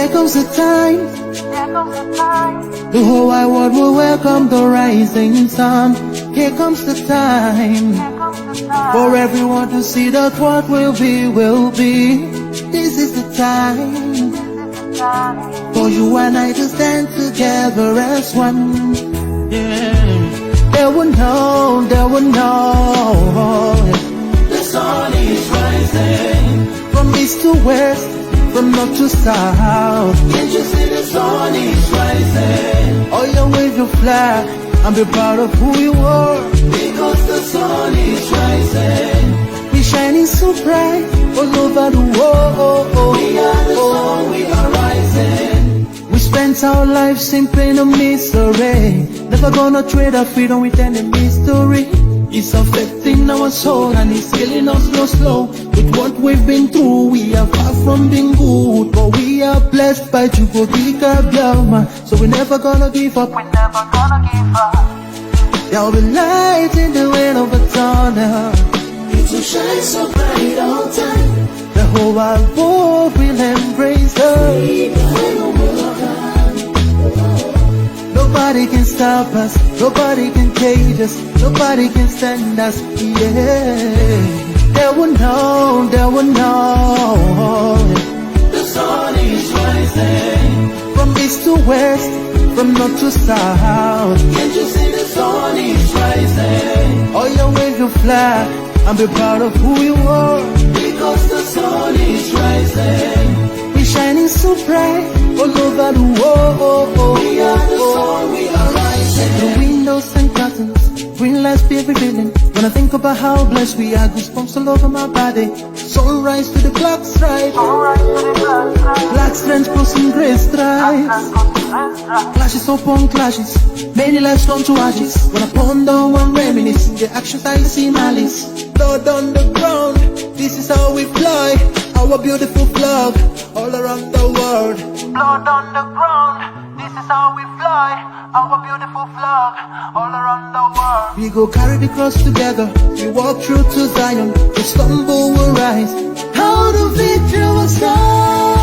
Here comes the time. The whole wide world will welcome the rising sun. Here comes the time for everyone to see that what will be, will be. This is the time for you and I to stand together as one. Yeah. They will know, they will know. The sun is rising from east to west, from north to south. Can't you see the sun is rising? Oh, you wave your flag and be proud of who you are. Because the sun is rising. We shining so bright all over the world. We are the sun, we are rising. We spent our lives in pain and misery. Never gonna trade our freedom with any mystery. It's affecting our soul and it's killing us slow. With what we've been through, we are far from being good, but we are blessed by Chukwuka Biafra. So we're never gonna give up. We're never gonna give up. There'll be light in the wind of a tunnel. It will shine so bright all time. The whole wide world will embrace us. Nobody can stop us, nobody can cage us, nobody can stand us, yeah. They will know, they will know. The sun is rising from east to west, from north to south. Can't you see the sun is rising? Oh, you wave your flag and be proud of who you are. Because the sun is rising. We're shining so bright all over the world. We are the sun, we are rising. The windows and curtains, green lights be revealing. When I think about how blessed we are, goosebumps all over my body. Sunrise to the clock strike, black strands crossing grey stripes. Clashes upon clashes, many lives come to ashes. When I ponder and reminisce, the actions I see malice. Blood on the ground, this is how we fly. Our beautiful flag, all around the world. Blood on the ground, this is how we fly. Our beautiful flag, all around the world. We go carry the cross together, we walk through to Zion. We stumble, we'll rise. How the victory will start.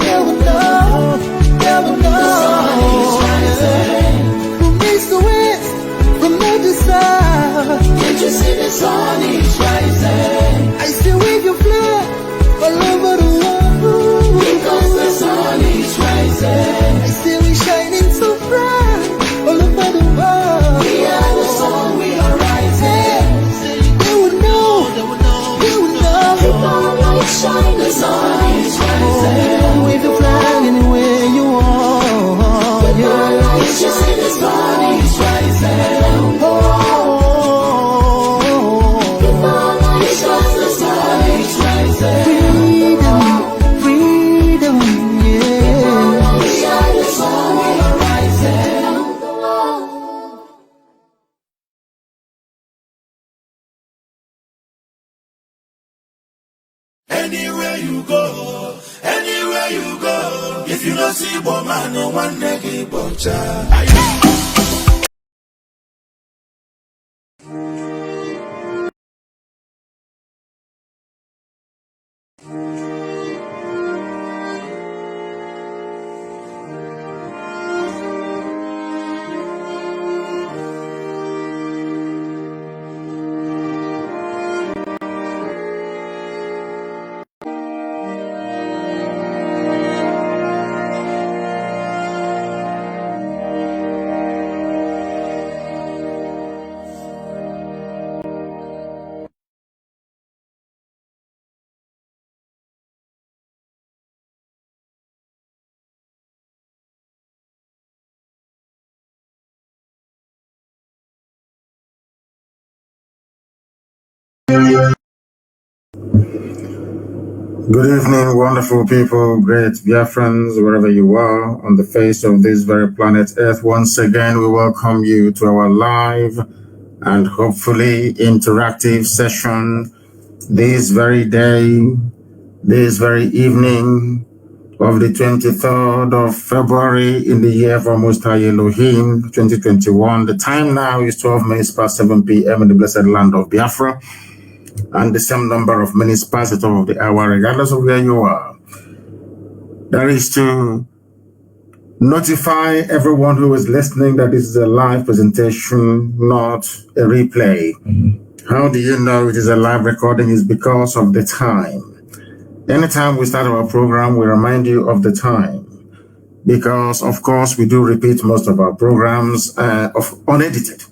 They will know, they will know. The sun is rising. From east to west, from north to south. Can't you see the sun is rising? I still wave your flag all over the world. Because the sun is rising. I still be shining so bright all over the world. We are the sun, we are rising. They would know, they would know, they would know. Keep our light shine, the sun is rising. Wave your flag anywhere you are. Keep our light shine, the sun is rising. Freedom, yeah. Shine the sun, we are rising. Anywhere you go, anywhere you go. If you don't see woman, no one nigga but Good evening, wonderful people, great Biafrans, wherever you are on the face of this very planet Earth. Once again, we welcome you to our live and hopefully interactive session this very day, this very evening of the 23rd of February in the year of our Most High Elohim, 2021. The time now is 12 minutes past 7 p.m. in the blessed land of Biafra, and the same number of minutes past the top of the hour, regardless of where you are. That is to notify everyone who is listening that this is a live presentation, not a replay. How do you know it is a live recording? Is because of the time. Anytime we start our program, we remind you of the time. Because, of course, we do repeat most of our programs unedited.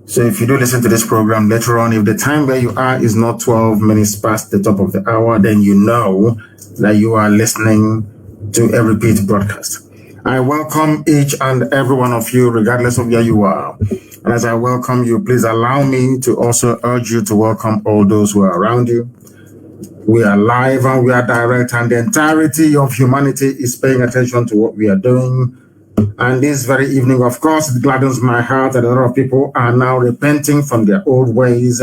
So if you do listen to this program later on, if the time where you are is not 12 minutes past the top of the hour, then you know that you are listening to a repeat broadcast. I welcome each and every one of you, regardless of where you are. And as I welcome you, please allow me to also urge you to welcome all those who are around you. We are live and we are direct, and the entirety of humanity is paying attention to what we are doing. And this very evening, of course, it gladdens my heart that a lot of people are now repenting from their old ways.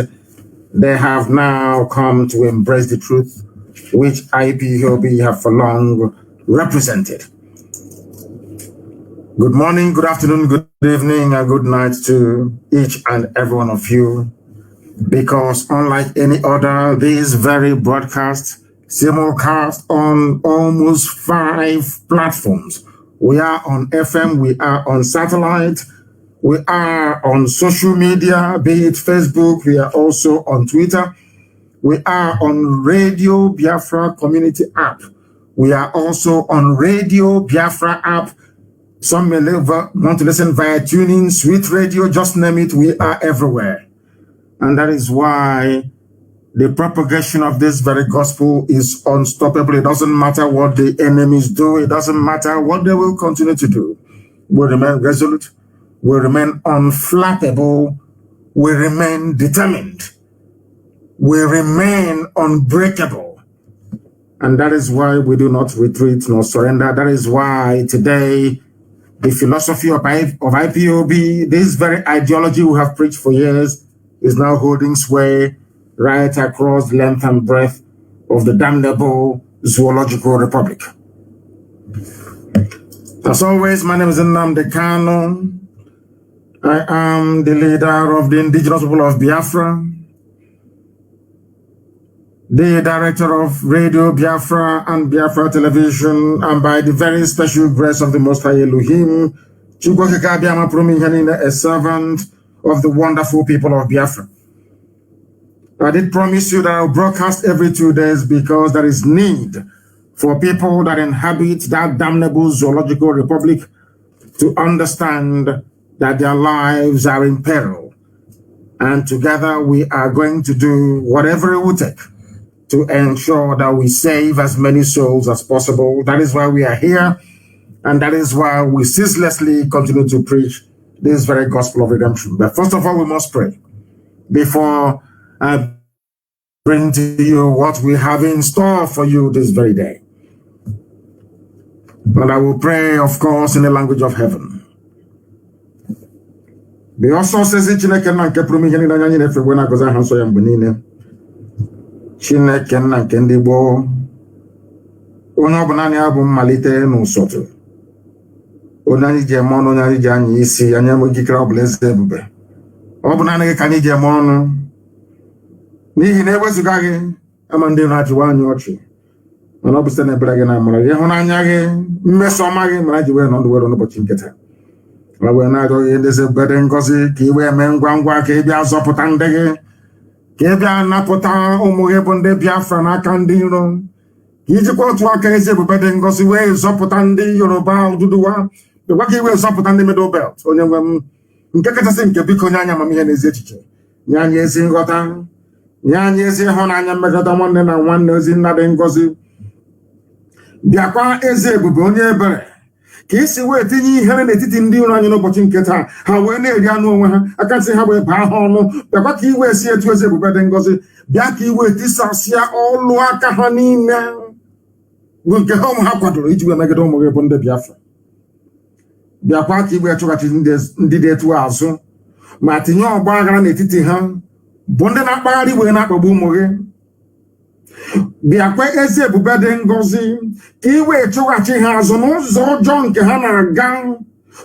They have now come to embrace the truth, which IPOB have for long represented. Good morning, good afternoon, good evening, and good night to each and every one of you. Because unlike any other, this very broadcast simulcast on almost 5 platforms. We are on FM, we are on satellite, we are on social media, be it Facebook, we are also on Twitter. We are on Radio Biafra Community app. We are also on Radio Biafra app. Some may want to listen via tuning, Sweet Radio, just name it, we are everywhere. And that is why the propagation of this very gospel is unstoppable. It doesn't matter what the enemies do. It doesn't matter what they will continue to do. We remain resolute. We remain unflappable. We remain determined. We remain unbreakable. And that is why we do not retreat nor surrender. That is why today, the philosophy of IPOB, this very ideology we have preached for years, is now holding sway right across the length and breadth of the damnable zoological republic. As always, my name is NNAMDI KANU. I am the leader of the indigenous people of Biafra, the director of Radio Biafra and Biafra Television, and by the very special grace of the Most High Elohim, a servant of the wonderful people of Biafra. I did promise you that I'll broadcast every 2 days because there is need for people that inhabit that damnable zoological republic to understand that their lives are in peril. And together we are going to do whatever it will take to ensure that we save as many souls as possible. That is why we are here. And that is why we ceaselessly continue to preach this very gospel of redemption. But first of all, we must pray before I bring to you what we have in store for you this very day. And I will pray, of course, in the language of heaven. The also says Chineke na nke pụrụ m ihe niile anya anyị na-efe na agọzi aha nsọ ya mgbe niile. Chineke na nke ndị gboo, onye ọ bụ naanị ya bụ mmalite n'ụsọtụ. Onye anyị ji eme ọnụ, onye anyị ji anya isi, anyị enweghị ikike ọ bụla eze ebube. Ọ bụ naanị gị ka anyị ji eme ọnụ. N'ihi na ewezuga gị, ama ndị na-achịwa anyị ọchị. Mana ọ bụ site n'ebere gị na amara gị, ịhụnanya gị, mmeso ọma gị mere ji wee nọdụ were n'ụbọchị nketa. Ma wee na-arịọ ihe ndezi ebere ngọzi ka ị wee mee ngwa ngwa ka ị bịa zọpụta ndị gị, ka ị bịa napụta ụmụ gị bụ ndị Biafra n'aka ndị iro, ka ijikwa otu aka ezi ebube dị ngọzi wee zọpụta ndị Yoruba Oduduwa, dịkwa ka ị wee zọpụta ndị Middle Belt. Onye nwe m, nke kachasị nke biko nye anyị amamihe na ezi echiche, nye anyị ezi nghọta, nye anyị ezi ịhụnanya mmekọta nwanne na nwanne, ozi nna dị ngọzi. Bịakwa ezi ebube onye ebere, ka isi wee tinye ihere n'etiti ndị iro anyị n'ụbọchị nke taa, ha wee na-eri anụ onwe ha, aka nsị ha wee baa ha ọnụ. Bịakwa ka iwe si etu ezi ebube dị ngọzi, bịa ka iwe tisasịa ọlụ aka ha niile bụ nke ha ụmụ ha kwadoro iji wee megide ụmụ gị bụ ndị Biafra. Bịakwa ka iwe chụghachi ndị dị etu azụ, ma tinye ọgba aghara n'etiti ha bụ ndị na-akpagharị wee na-akpagbu ụmụ gị. Bịakwa ezi ebube dị ngọzi, ka iwe chụghachi ha azụ n'ụzọ ọjọọ nke ha na-aga,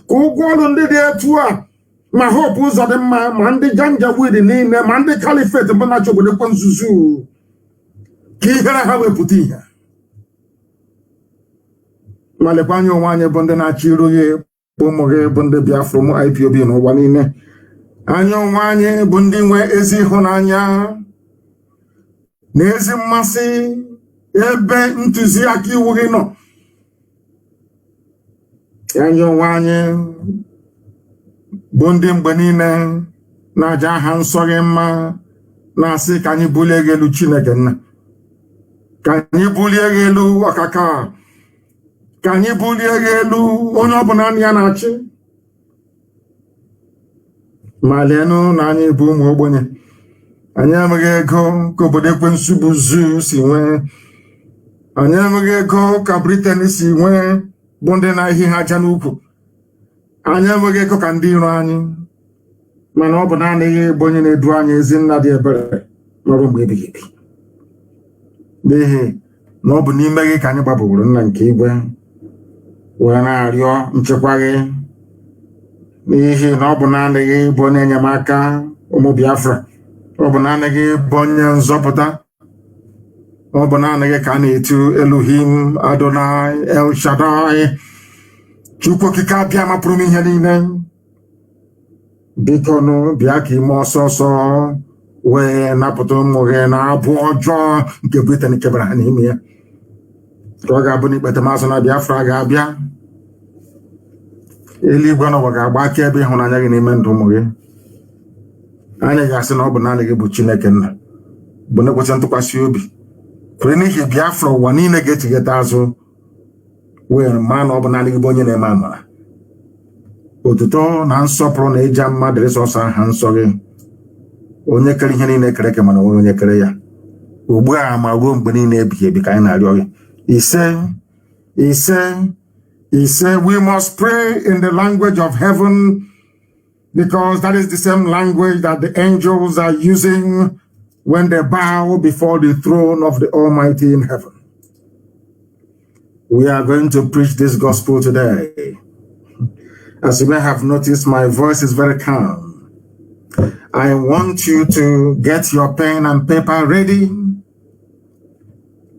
ka ụgwọ ọrụ ndị dị etu a, ma hope ụzọ dị mma, ma ndị janjaweed niile, ma ndị kalifet bụ na-achọ obodo kwa nzuzu, ka ihere ha wepụta ihe. Malekwanyo wanye bonde na chiruye pomoge bonde Biafra mu IPOB no wanine. Anyo wanye bundi nwe ezi hunanya. Nezi masi ebe ntuziaki wugino. Anyo wanye bundi mbenine na jahan sogema na si kanyi bulegelu chinegena. Kanyi bulegelu wakaka. Kanyi bulegelu onyo bonani anachi. Malenu nani bu mwobonye. Anyamage go kobode kwensu buzu siwe. Anyamage go kabriteni siwe. Bonde na hi hajanuku. Anyamage go kandiro anyi. Mana ọ bụ naanị bonye na-edu anyị ezi nna dị ebere n'ọrụ mgbe ebighị ebi. N'ihi na ọ bụ n'ime gị ka anyị gbapụrụ nna nke igwe wee na-arịọ nchekwa gị. N'ihi na ọ bụ naanị gị bụ onye enyemaka ụmụ Biafra. Ọ bụ naanị gị bụ onye nzọpụta. Ọ bụ naanị gị ka a na-etu Elohim, Adonai, El Shaddai. Chukwu okike abịa mapụrụ m ihe niile. Bikono bịa ka ime ọsọsọ wee napụta ụmụ gị na abụ ọjọọ nke Britain kebara ha n'ime ya. Ka ọ ga-abụ n'ikpete mazụ na Biafra ga-abịa. Eluigwe n'ụwa ga-agba aka ebe ịhụnanya gị n'ime ndụ ụmụ gị. Anyị ga-asị na ọ bụ naanị gị bụ Chineke nna bụ na-ekwesị ntụkwasị obi. Kwere n'ihi Biafra ụwa niile ga-echigheta azụ wee maa na ọ bụ naanị gị bụ onye na-eme amara. Otuto na nsọpụrụ na ịja mmadụ ịsọsọ aha nsọ gị. Onye kere ihe niile kere eke mana onye kere ya. Ugbu a ma ruo mgbe niile ebighị ebi ka anyị na-arịọ gị. Ise, we must pray in the language of heaven because that is the same language that the angels are using when they bow before the throne of the Almighty in heaven. We are going to preach this gospel today. As you may have noticed, my voice is very calm. I want you to get your pen and paper ready.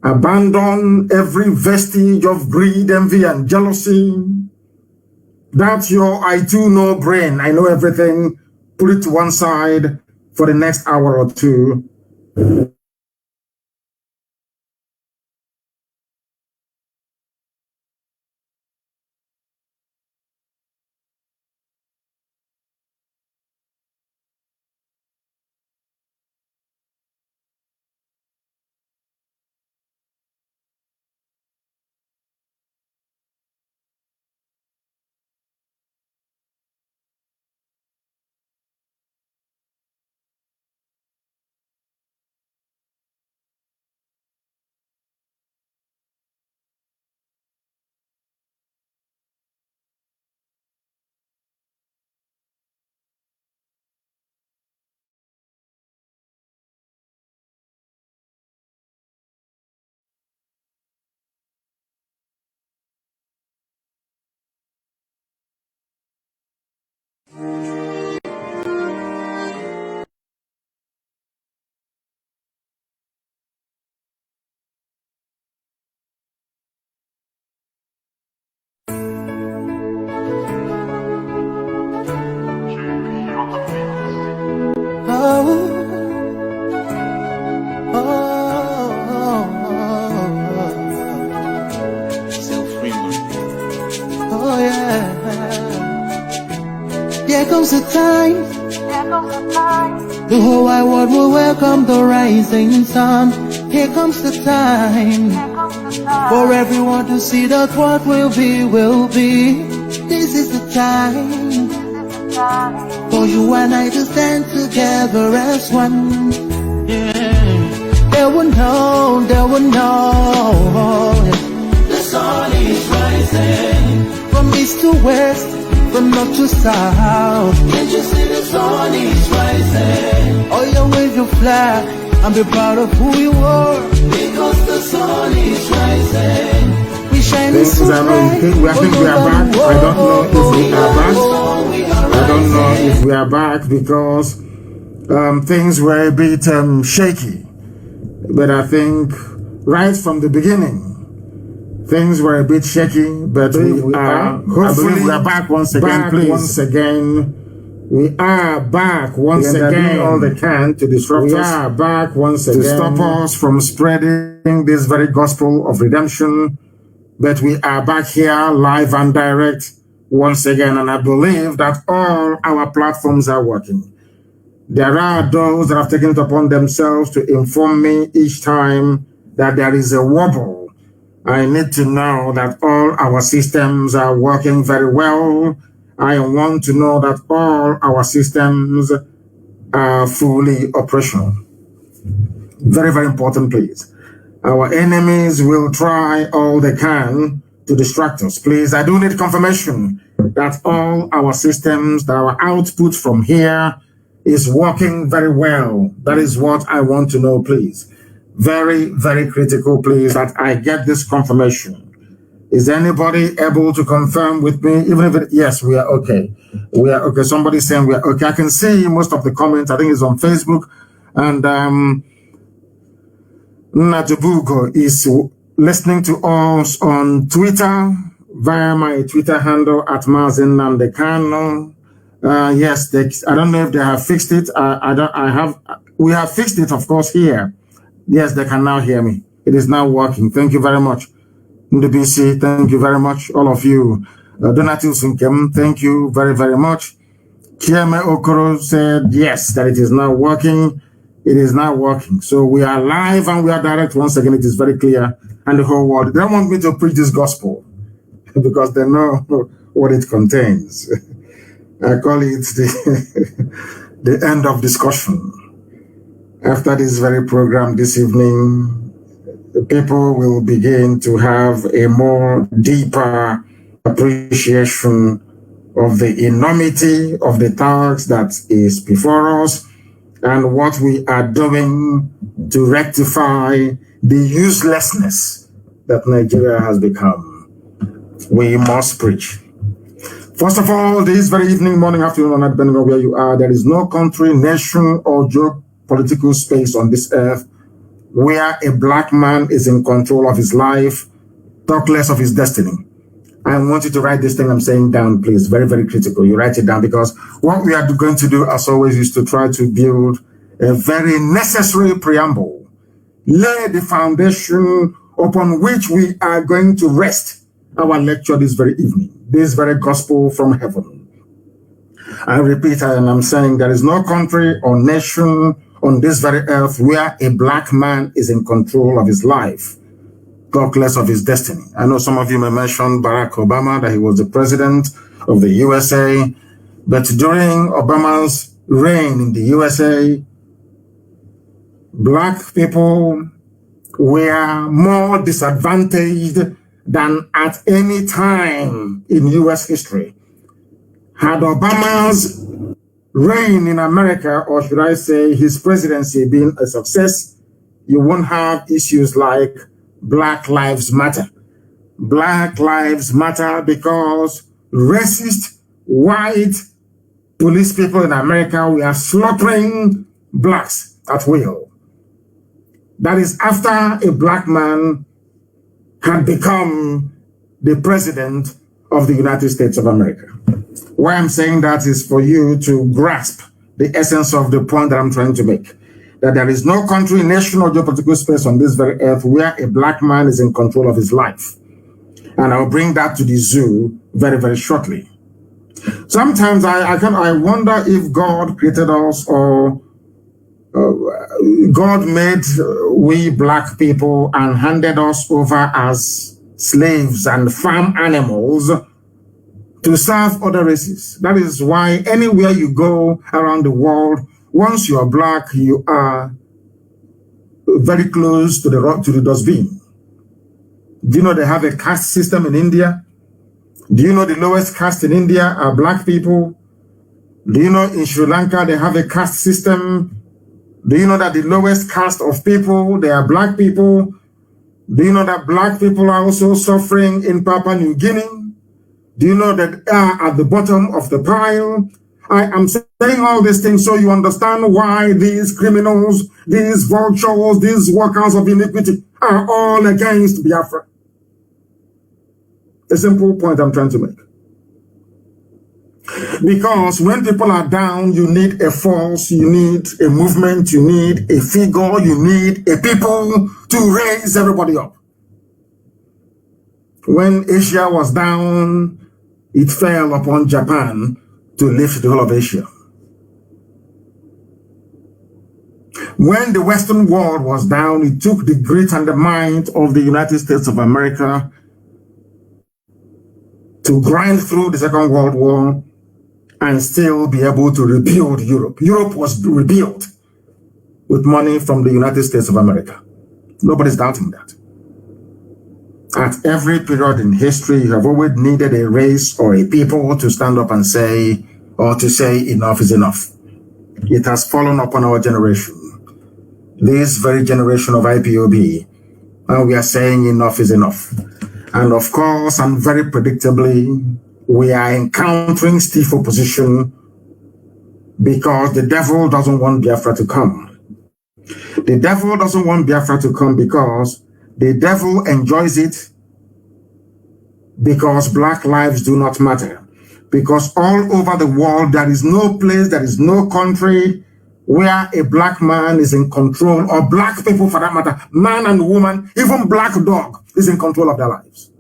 Abandon every vestige of greed, envy, and jealousy. That's your I do know brain. I know everything. Put it to one side for the next hour or two. comes the time, the whole wide world will welcome the rising sun. Here comes the time, for everyone to see that what will be, will be. This is the time, for you and I to stand together as one. They will know, they will know. The sun is rising, from east to west, from north to south. Can't you see the sun is rising? Oh, you wave your flag and be proud of who you are, because the sun is rising. We shining so bright. I think we are back. I don't know if we are back. I don't know if we are back because things were a bit shaky. But I think right from the beginning, Things were a bit shaky, but we are hopefully we are back once again. Please, once again, we are back once again. All they can to disrupt us. We are back once again to stop us from spreading this very gospel of redemption. But we are back here live and direct once again, and I believe that all our platforms are working. There are those that have taken it upon themselves to inform me each time that there is a wobble. I need to know that all our systems are working very well. I want to know that all our systems are fully operational. Very, very important, please. Our enemies will try all they can to distract us. Please, I do need confirmation that all our systems, that our output from here is working very well. That is what I want to know, please. Very, very critical, please, that I get this confirmation. Is anybody able to confirm with me? Even if it, yes, we are okay. We are okay. Somebody's saying we are okay. I can see most of the comments. I think it's on Facebook. And Natabugo is listening to us on Twitter via my Twitter handle at mazi NNAMDI KANU. Yes, I don't know if they have fixed it. We have fixed it, of course, here. Yes, they can now hear me. It is now working. Thank you very much. NDBC, thank you very much. All of you. Donatil Sunkem, thank you very, very much. Chieme Okoro said, yes, that it is now working. It is now working. So we are live and we are direct. Once again, it is very clear. And the whole world, they don't want me to preach this gospel because they know what it contains. I call it the end of discussion. After this very program this evening, the people will begin to have a more deeper appreciation of the enormity of the task that is before us and what we are doing to rectify the uselessness that Nigeria has become. We must preach. First of all, this very evening, morning, afternoon, or night, depending on where you are, there is no country, nation, or geopolitical space on this earth where a black man is in control of his life, talk less of his destiny. I want you to write this thing I'm saying down, please. Very, very critical. You write it down because what we are going to do, as always, is to try to build a very necessary preamble, lay the foundation upon which we are going to rest our lecture this very evening, this very gospel from heaven. I repeat, and I'm saying there is no country or nation on this very earth where a black man is in control of his life, talk less of his destiny. I know some of you may mention Barack Obama, that he was the president of the USA, but during Obama's reign in the USA, black people were more disadvantaged than at any time in US history. Had Obama's reign in America, or should I say his presidency, been a success, you won't have issues like Black Lives Matter. Black Lives Matter because racist, white police people in America were slaughtering blacks at will. That is after a black man had become the president of the United States of America. Why I'm saying that is for you to grasp the essence of the point that I'm trying to make. That there is no country, nation, or geopolitical space on this very earth where a black man is in control of his life. And I'll bring that to the zoo very, very shortly. Sometimes I wonder if God created us or God made we black people and handed us over as slaves and farm animals to serve other races. That is why anywhere you go around the world, once you are black, you are very close to the dustbin. Do you know they have a caste system in India? Do you know the lowest caste in India are black people? Do you know in Sri Lanka they have a caste system? Do you know that the lowest caste of people, they are black people? Do you know that black people are also suffering in Papua New Guinea? Do you know that they are at the bottom of the pile? I am saying all these things so you understand why these criminals, these vultures, these workers of iniquity are all against Biafra. A simple point I'm trying to make. Because when people are down, you need a force, you need a movement, you need a figure, you need a people to raise everybody up. When Asia was down, it fell upon Japan to lift the whole of Asia. When the Western world was down, it took the grit and the might of the United States of America to grind through the Second World War and still be able to rebuild Europe. Europe was rebuilt with money from the United States of America. Nobody's doubting that. At every period in history, you have always needed a race or a people to stand up and say, or to say enough is enough. It has fallen upon our generation, this very generation of IPOB, and we are saying enough is enough. And of course, and very predictably, we are encountering stiff opposition because the devil doesn't want Biafra to come. The devil doesn't want Biafra to come because the devil enjoys it, because black lives do not matter. Because all over the world, there is no place, there is no country where a black man is in control, or black people for that matter, man and woman, even black dog is in control of their lives.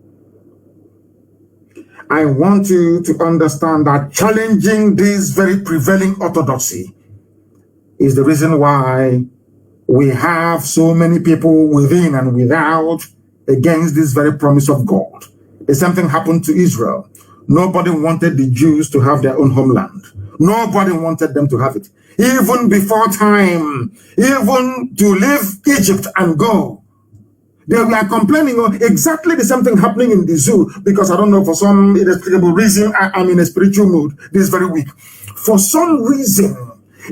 I want you to understand that challenging this very prevailing orthodoxy is the reason why we have so many people within and without against this very promise of God. The same thing happened to Israel. Nobody wanted the Jews to have their own homeland. Nobody wanted them to have it. Even before time, even to leave Egypt and go, they were complaining of exactly the same thing happening in the zoo, because I don't know, for some inexplicable reason, I'm in a spiritual mood this very week. For some reason,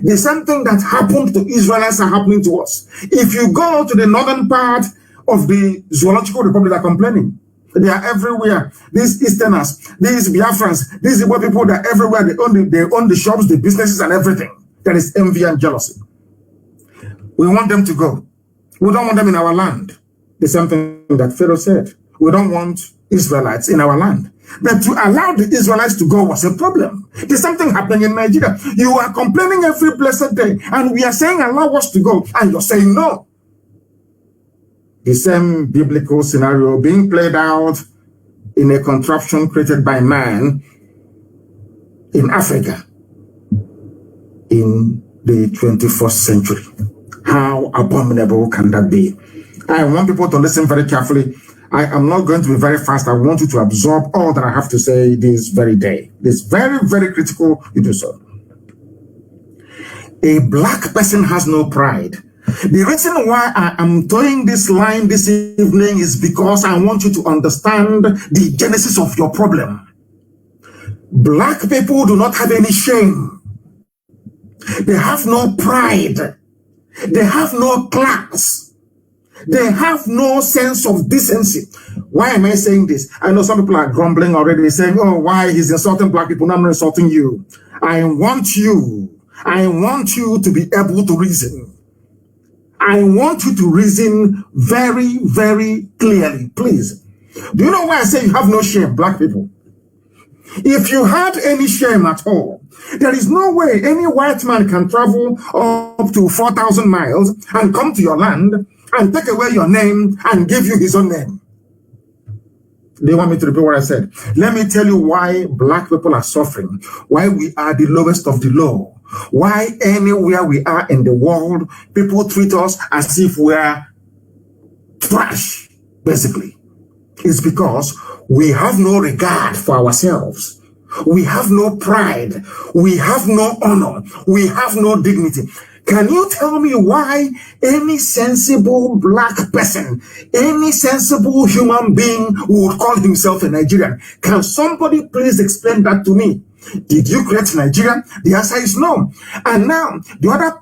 the same thing that happened to Israelites are happening to us. If you go to the northern part of the Zoological Republic, they're complaining. They are everywhere. These Easterners, these Biafrans, these Igbo people, they're everywhere. They own the shops, the businesses, and everything. There is envy and jealousy. We want them to go. We don't want them in our land. The same thing that Pharaoh said. We don't want Israelites in our land. But to allow the Israelites to go was a problem. There's something happening in Nigeria. You are complaining every blessed day, and we are saying allow us to go, and you're saying no. The same biblical scenario being played out in a contraption created by man in Africa in the 21st century. How abominable can that be? I want people to listen very carefully. I am not going to be very fast. I want you to absorb all that I have to say this very day. It's very, very critical you do so. A black person has no pride. The reason why I am throwing this line this evening is because I want you to understand the genesis of your problem. Black people do not have any shame. They have no pride. They have no class. They have no sense of decency. Why am I saying this? I know some people are grumbling already, saying, oh, why he's insulting black people? No, I'm not insulting you. I want you to be able to reason. I want you to reason very, very clearly, please. Do you know why I say you have no shame, black people? If you had any shame at all, there is no way any white man can travel up to 4,000 miles and come to your land and take away your name and give you his own name. Do you want me to repeat what I said? Let me tell you why black people are suffering, why we are the lowest of the low. Why anywhere we are in the world, people treat us as if we are trash, basically. It's because we have no regard for ourselves. We have no pride. We have no honor. We have no dignity. Can you tell me why any sensible black person, any sensible human being would call himself a Nigerian? Can somebody please explain that to me? Did you create Nigeria? The answer is no. And now, the other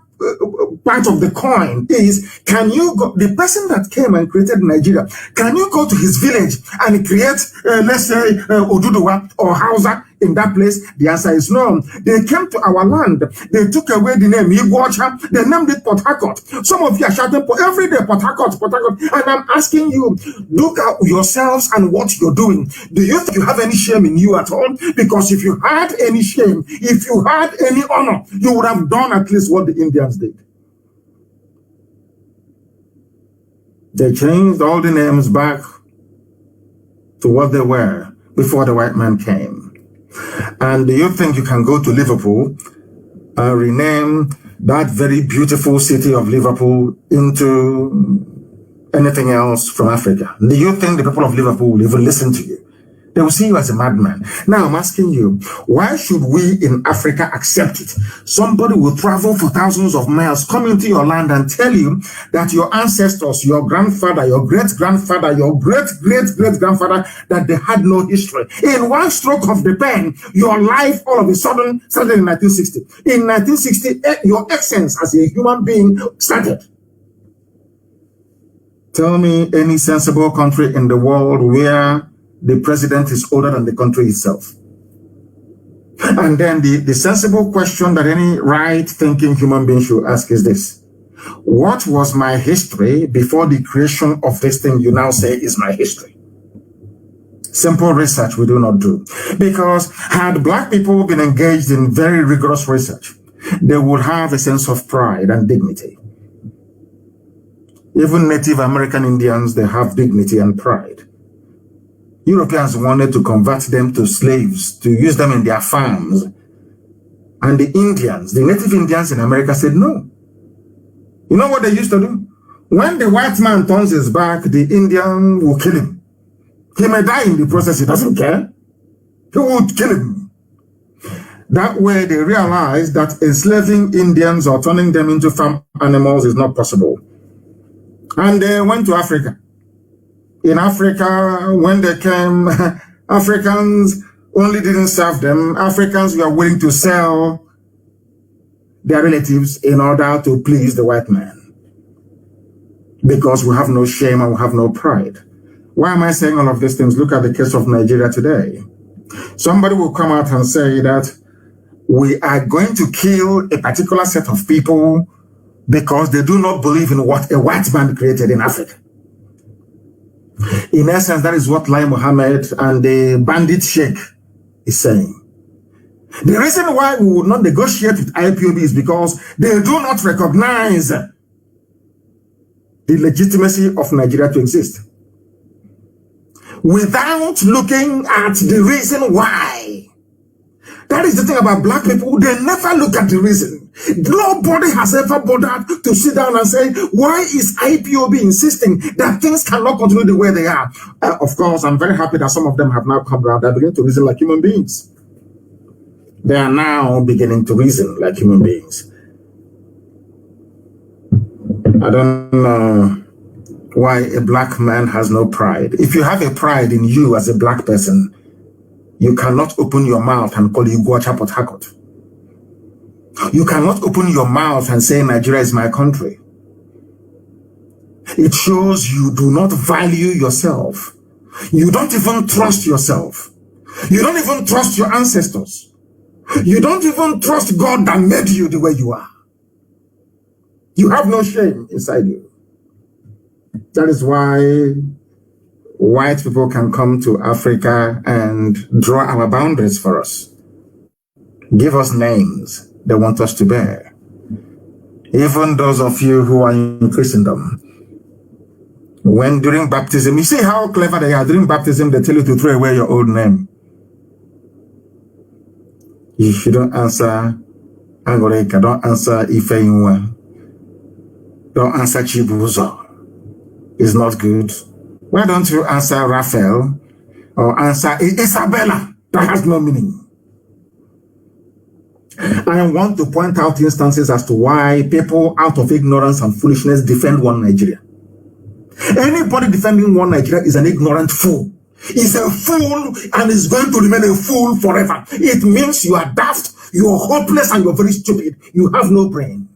part of the coin is, can you go, the person that came and created Nigeria, can you go to his village and create, let's say, Oduduwa or Hausa in that place? The answer is no. They came to our land. They took away the name Iguacha. They named it Port Harcourt. Some of you are shouting for every day, Port Harcourt, Port Harcourt. And I'm asking you, look at yourselves and what you're doing. Do you think you have any shame in you at all? Because if you had any shame, if you had any honor, you would have done at least what the Indians did. They changed all the names back to what they were before the white man came. And do you think you can go to Liverpool and rename that very beautiful city of Liverpool into anything else from Africa? Do you think the people of Liverpool will even listen to you? They will see you as a madman. Now I'm asking you, why should we in Africa accept it? Somebody will travel for thousands of miles, come into your land and tell you that your ancestors, your grandfather, your great-grandfather, your great-great-great-grandfather, that they had no history. In one stroke of the pen, your life all of a sudden started in 1960. In 1960, your essence as a human being started. Tell me any sensible country in the world where the president is older than the country itself. And then the sensible question that any right-thinking human being should ask is this: what was my history before the creation of this thing you now say is my history? Simple research we do not do. Because had black people been engaged in very rigorous research, they would have a sense of pride and dignity. Even Native American Indians, they have dignity and pride. Europeans wanted to convert them to slaves, to use them in their farms. And the Indians, the native Indians in America said no. You know what they used to do? When the white man turns his back, the Indian will kill him. He may die in the process, he doesn't care. He would kill him. That way they realized that enslaving Indians or turning them into farm animals is not possible. And they went to Africa. In Africa, when they came, Africans only didn't serve them. Africans were willing to sell their relatives in order to please the white man. Because we have no shame and we have no pride. Why am I saying all of these things? Look at the case of Nigeria today. Somebody will come out and say that we are going to kill a particular set of people because they do not believe in what a white man created in Africa. In essence, that is what Lai Mohammed and the bandit sheikh is saying. The reason why we would not negotiate with IPOB is because they do not recognize the legitimacy of Nigeria to exist. Without looking at the reason why. That is the thing about black people. They never look at the reason. Nobody has ever bothered to sit down and say, why is IPOB insisting that things cannot continue the way they are? Of course, I'm very happy that some of them have now come around. They're beginning to reason like human beings. They are now beginning to reason like human beings. I don't know why a black man has no pride. If you have a pride in you as a black person, you cannot open your mouth and call Iguacha Port Harcourt. You cannot open your mouth and say Nigeria is my country. It shows you do not value yourself. You don't even trust yourself. You don't even trust your ancestors. You don't even trust God that made you the way you are. You have no shame inside you. That is why white people can come to Africa and draw our boundaries for us. Give us names they want us to bear. Even those of you who are in Christendom, when during baptism, you see how clever they are. During baptism, they tell you to throw away your old name. If you don't answer Angoreka, don't answer Ifeinwa, don't answer Chibuzo. It's not good. Why don't you answer Raphael or answer Isabella? That has no meaning. I want to point out instances as to why people out of ignorance and foolishness defend one Nigeria. Anybody defending one Nigeria is an ignorant fool. He's a fool and is going to remain a fool forever. It means you are daft, you are hopeless, and you're very stupid. You have no brain.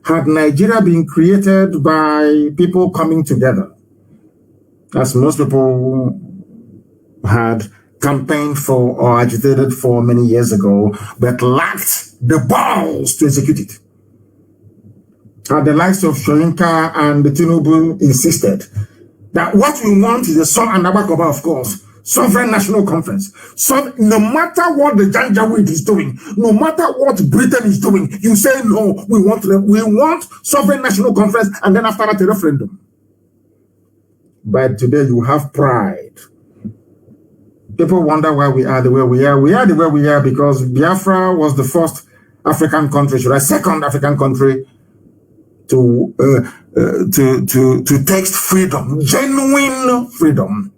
Had Nigeria been created by people coming together, as most people had campaigned for or agitated for many years ago, but lacked the balls to execute it. And the likes of Shoyinka and Tinubu insisted that what we want is a and Abakoba, of course, sovereign national conference. So no matter what the Janjaweed is doing, no matter what Britain is doing, you say no, we want sovereign national conference, and then after that a referendum. But today you have pride. People wonder why we are the way we are. We are the way we are because Biafra was the first African country, second African country to taste freedom, genuine freedom,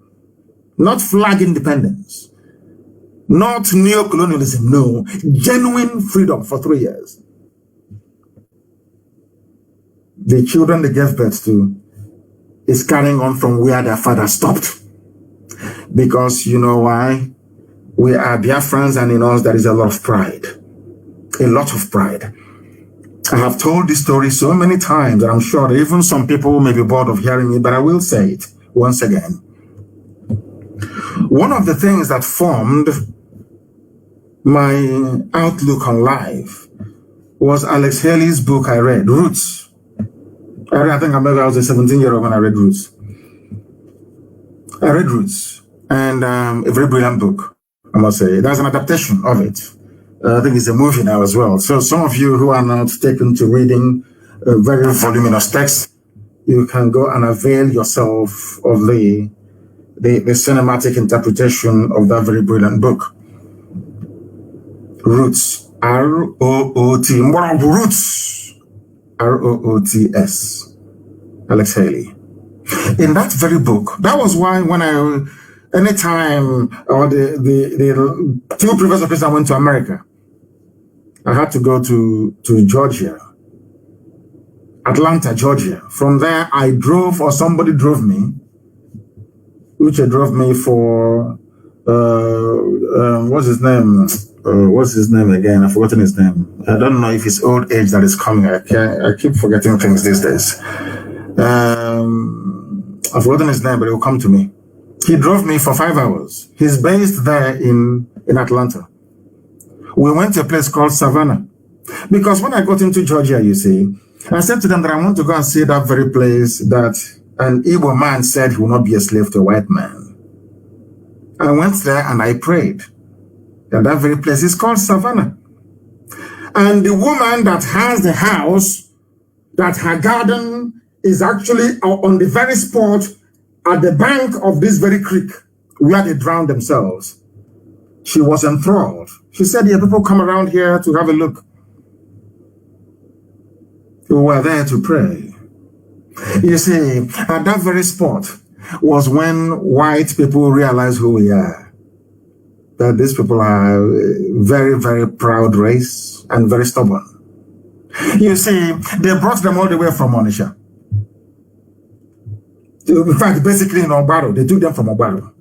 not flag independence, not neocolonialism, no, genuine freedom for 3 years. The children they gave birth to is carrying on from where their father stopped. Because you know why? We are Biafrans, and in us there is a lot of pride. A lot of pride. I have told this story so many times that I'm sure that even some people may be bored of hearing it, but I will say it once again. One of the things that formed my outlook on life was Alex Haley's book I read, Roots. I think I was a 17-year-old when I read Roots. I read Roots, and a very brilliant book, I must say. There's an adaptation of it. I think it's a movie now as well. So some of you who are not taken to reading very voluminous text, you can go and avail yourself of the cinematic interpretation of that very brilliant book. Roots, R-O-O-T, Roots, R-O-O-T-S, Alex Haley. In that very book, that was why when anytime, or the two previous occasions I went to America, I had to go to Georgia, Atlanta, Georgia. From there, I drove, or somebody drove me, which drove me for, what's his name? What's his name again? I've forgotten his name. I don't know if it's old age that is coming. I keep forgetting things these days. I've forgotten his name, but it will come to me. He drove me for 5 hours. He's based there in Atlanta. We went to a place called Savannah. Because when I got into Georgia, you see, I said to them that I want to go and see that very place that an Igbo man said he will not be a slave to a white man. I went there and I prayed. And that very place is called Savannah. And the woman that has the house, that her garden is actually on the very spot at the bank of this very creek where they drowned themselves. She was enthralled. She said, yeah, people come around here to have a look. We were there to pray. You see, at that very spot was when white people realized who we are. That these people are a very, very proud race and very stubborn. You see, they brought them all the way from Onitsha. In fact, basically in Obaro, they took them from Obaro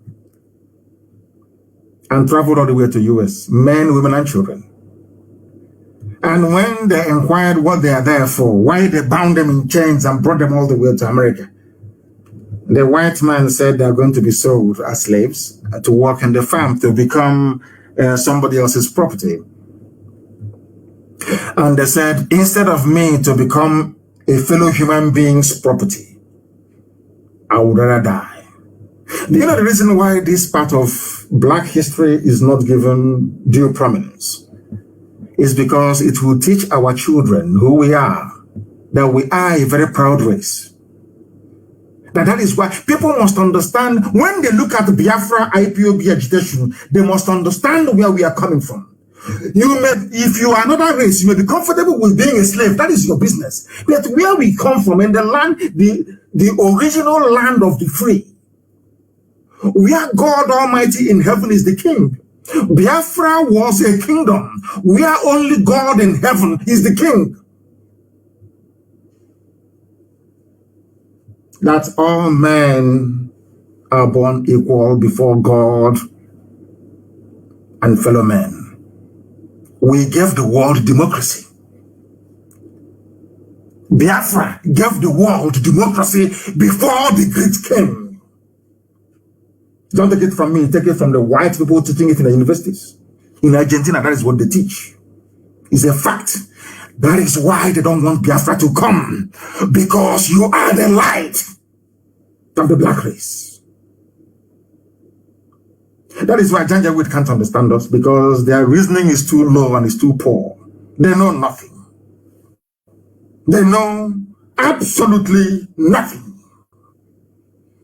and traveled all the way to US, men, women, and children. And when they inquired what they are there for, why they bound them in chains and brought them all the way to America, the white man said they are going to be sold as slaves to work in the farm to become somebody else's property. And they said, instead of me to become a fellow human being's property, I would rather die. Do you know the reason why this part of Black history is not given due prominence? It's because it will teach our children who we are, that we are a very proud race. That is why people must understand, when they look at the Biafra IPOB agitation, they must understand where we are coming from. If you are another race, you may be comfortable with being a slave. That is your business. But where we come from, in the land, the original land of the free, where God Almighty in heaven is the king. Biafra was a kingdom where only God in heaven is the king. That all men are born equal before God and fellow men. We gave the world democracy. Biafra gave the world democracy before the great king. Don't take it from me, take it from the white people teaching it in the universities. In Argentina, that is what they teach. It's a fact. That is why they don't want Biafra to come. Because you are the light of the black race. That is why Janjaweed can't understand us, because their reasoning is too low and is too poor. They know nothing. They know absolutely nothing.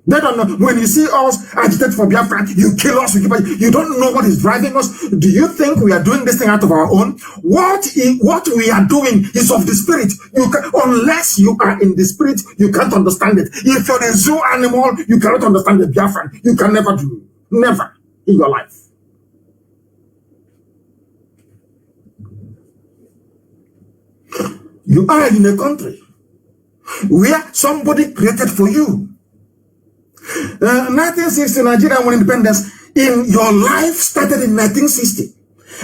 They don't know. When you see us agitate for Biafra, you kill us, you don't know what is driving us. Do you think we are doing this thing out of our own? What we are doing is of the spirit. Unless you are in the spirit, you can't understand it. If you're a zoo animal, you cannot understand the Biafran. You can never do. Never in your life. You are in a country where somebody created for you. 1960 Nigeria won independence. In your life started in 1960,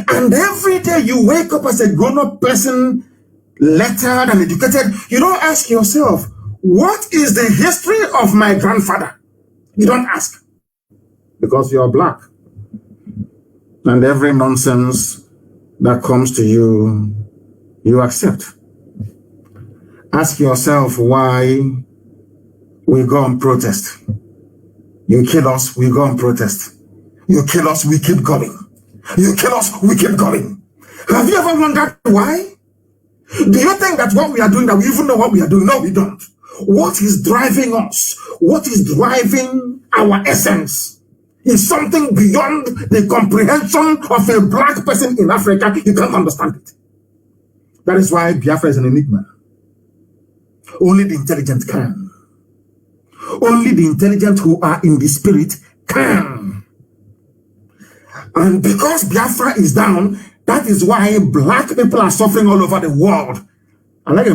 and every day you wake up as a grown-up person, lettered and educated, you don't ask yourself, what is the history of my grandfather? You don't ask, because you're black, and every nonsense that comes to you, you accept. Ask yourself why we go and protest. You kill us, we go and protest. You kill us, we keep going. You kill us, we keep going. Have you ever wondered why? Do you think that what we are doing, that we even know what we are doing? No, we don't. What is driving us? What is driving our essence is something beyond the comprehension of a black person in Africa. You can't understand it. That is why Biafra is an enigma. Only the intelligent can. Only the intelligent who are in the spirit can. And because Biafra is down, that is why black people are suffering all over the world. And like do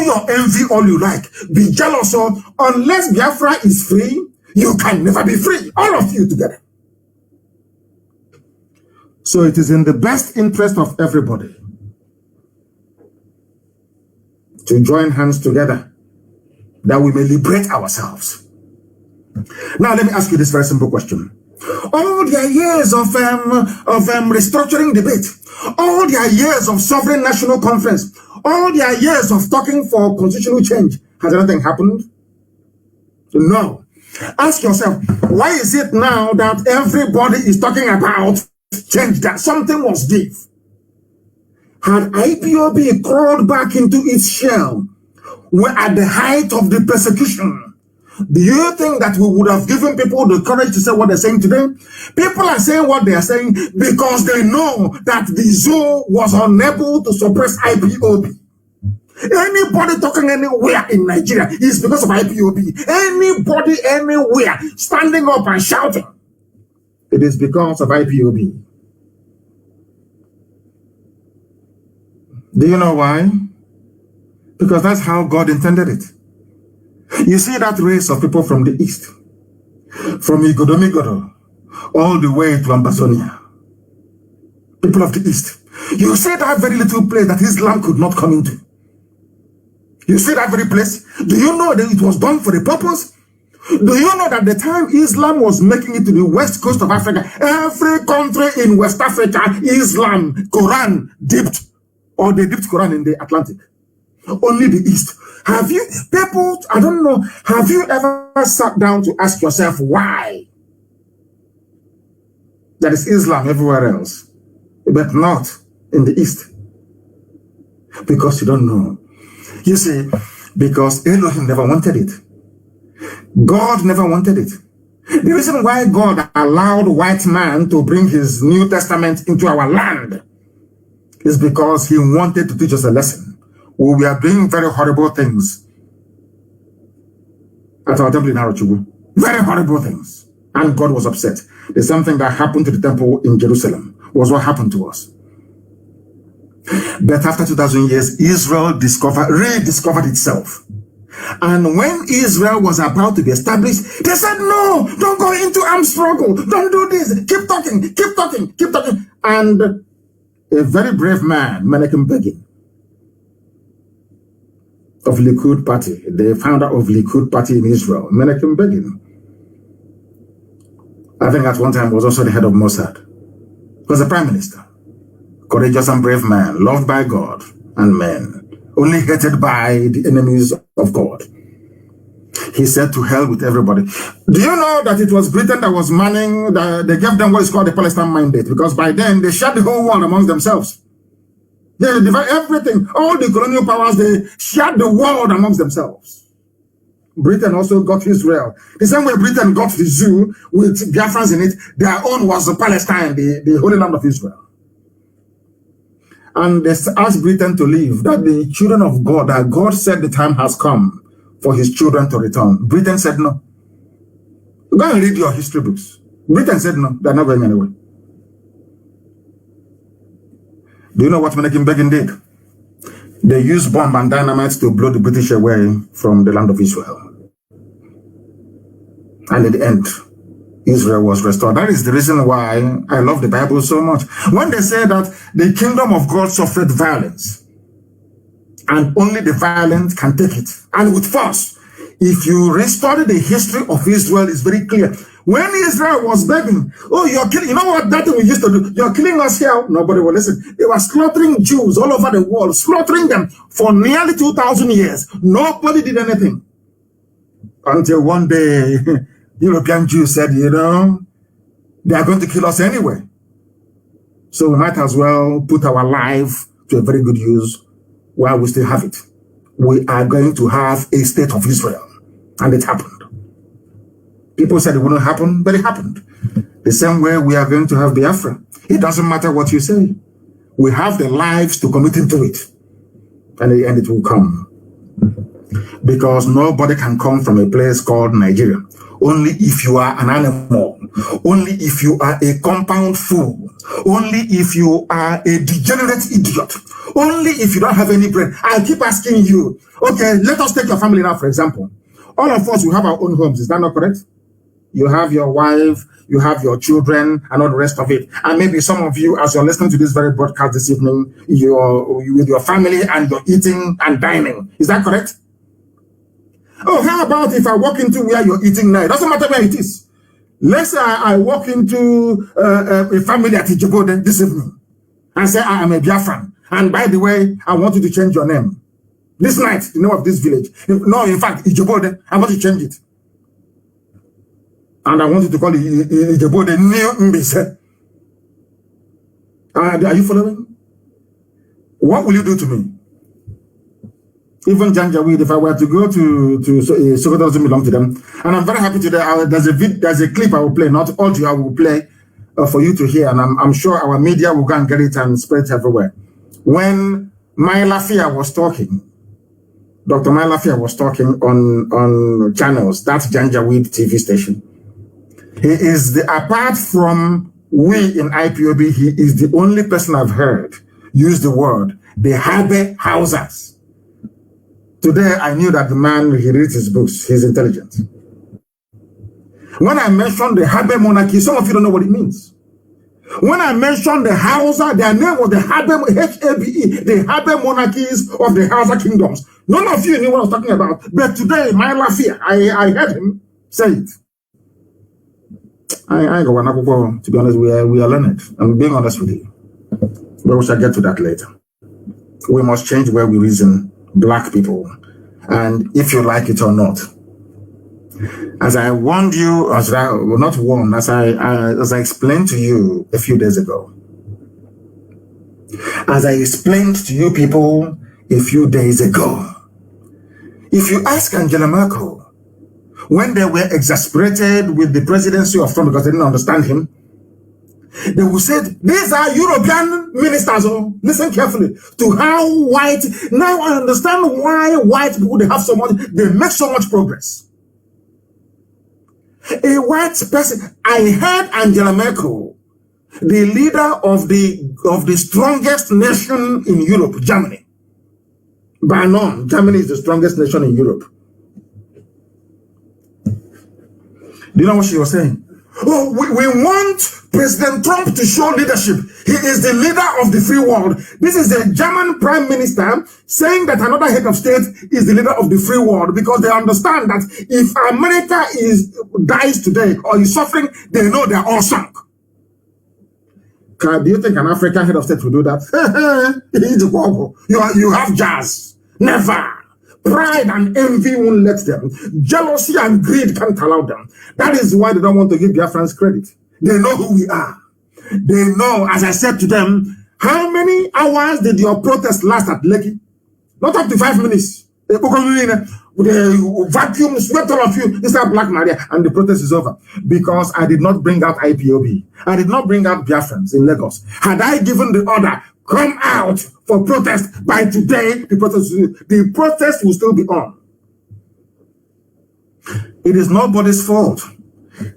your envy all you like. Be jealous of. Unless Biafra is free, you can never be free. All of you together. So it is in the best interest of everybody to join hands together, that we may liberate ourselves. Now, let me ask you this very simple question. All their years of restructuring debate, all their years of sovereign national conference, all their years of talking for constitutional change, has anything happened? No. Ask yourself, why is it now that everybody is talking about change, that something was give? Had IPOB crawled back into its shell, we're at the height of the persecution, do you think that we would have given people the courage to say what they're saying today? People are saying what they are saying because they know that the zoo was unable to suppress IPOB. Anybody talking anywhere in Nigeria is because of IPOB. Anybody anywhere standing up and shouting, it is because of IPOB. Do you know why? Because that's how God intended it. You see that race of people from the east, from Igodomigodo, all the way to Ambazonia, people of the east. You see that very little place that Islam could not come into. You see that very place? Do you know that it was done for a purpose? Do you know that the time Islam was making it to the west coast of Africa, every country in West Africa, Islam, Quran dipped, or they dipped Quran in the Atlantic? Only the east. Have you, people, I don't know, have you ever sat down to ask yourself why there is Islam everywhere else, but not in the east? Because you don't know. You see, because Elohim never wanted it. God never wanted it. The reason why God allowed white man to bring his New Testament into our land is because he wanted to teach us a lesson. We are doing very horrible things at our temple in Arachugu. Very horrible things. And God was upset. The same thing that happened to the temple in Jerusalem was what happened to us. But after 2,000 years, Israel rediscovered itself. And when Israel was about to be established, they said, no, don't go into armed struggle. Don't do this. Keep talking, keep talking, keep talking. And a very brave man, Menachem Begin, of Likud party, the founder of Likud party in Israel, Menachem Begin, I think at one time was also the head of Mossad. He was the prime minister. Courageous and brave man, loved by God and men, only hated by the enemies of God. He said to hell with everybody. Do you know that it was Britain that was manning, they gave them what is called the Palestine Mandate, because by then they shared the whole world amongst themselves. They divided everything, all the colonial powers, they shared the world amongst themselves. Britain also got Israel. The same way Britain got the zoo with Biafrans in it, their own was the Palestine, the Holy Land of Israel. And they asked Britain to leave, that the children of God, that God said the time has come for his children to return. Britain said no. Go and read your history books. Britain said no, they're not going anywhere. Do you know what Menachem Begin did? They used bomb and dynamite to blow the British away from the land of Israel. And in the end, Israel was restored. That is the reason why I love the Bible so much. When they say that the kingdom of God suffered violence, and only the violent can take it, and with force. If you restudy the history of Israel, it's very clear. When Israel was begging, oh, you're killing, you know what that thing we used to do? You're killing us here. Nobody will listen. They were slaughtering Jews all over the world, slaughtering them for nearly 2,000 years. Nobody did anything. Until one day, European Jews said, you know, they are going to kill us anyway. So we might as well put our life to a very good use while we still have it. We are going to have a state of Israel. And it happened. People said it wouldn't happen, but it happened. The same way we are going to have Biafra. It doesn't matter what you say. We have the lives to commit into it. And in the end it will come. Because nobody can come from a place called Nigeria. Only if you are an animal. Only if you are a compound fool. Only if you are a degenerate idiot. Only if you don't have any brain. I keep asking you, okay, let us take your family now, for example. All of us, we have our own homes. Is that not correct? You have your wife, you have your children, and all the rest of it. And maybe some of you, as you're listening to this very broadcast this evening, you're with your family and you're eating and dining. Is that correct? Oh, how about if I walk into where you're eating now? It doesn't matter where it is. Let's say I walk into a family at Ijebode this evening and say I am a Biafran. And by the way, I want you to change your name. This night, the name of this village. No, in fact, Ijebode, I want to change it. And I want you to call it Ijebode New Mbise. Are you following? What will you do to me? Even Janjaweed, if I were to go to Sokoto, doesn't belong to them. And I'm very happy today. There's a clip I will play, not audio I will play for you to hear. And I'm sure our media will go and get it and spread it everywhere. When Mailafia was talking, Dr. Mailafia was talking on channels, that's Janjaweed TV station. He is apart from we in IPOB, he is the only person I've heard use the word, the Habe Hausers. Today, I knew that the man, he reads his books, he's intelligent. When I mentioned the Habe monarchy, some of you don't know what it means. When I mentioned the Hausa, their name was the Habe, H-A-B-E, the Habe monarchies of the Hausa kingdoms. None of you knew what I was talking about. But today, my Lafia, I heard him say it. I go, to be honest, we are learned. I'm being honest with you. But we shall get to that later. We must change where we reason. Black people, and if you like it or not, as I warned you, as I explained to you a few days ago, as I explained to you people a few days ago, if you ask Angela Merkel when they were exasperated with the presidency of Trump because they didn't understand him, they will say, these are European ministers. Oh, listen carefully to how white. Now I understand why white people, they have so much, they make so much progress. A white person, I heard Angela Merkel, the leader of the strongest nation in Europe, Germany. By none, Germany is the strongest nation in Europe. Do you know what she was saying? Oh, we want President Trump to show leadership. He is the leader of the free world. This is the German prime minister saying that another head of state is the leader of the free world, because they understand that if America dies today or is suffering, they know they're all sunk. Do you think an African head of state will do that? You have jazz. Never. Pride and envy won't let them. Jealousy and greed can't allow them. That is why they don't want to give Biafrans credit. They know who we are. They know, as I said to them, how many hours did your protest last at Lekki? Not up to 5 minutes. The vacuum swept all of you inside Black Maria, and the protest is over. Because I did not bring out IPOB. I did not bring out Biafrans in Lagos. Had I given the order, come out for protest, by today, the protest will still be on. It is nobody's fault.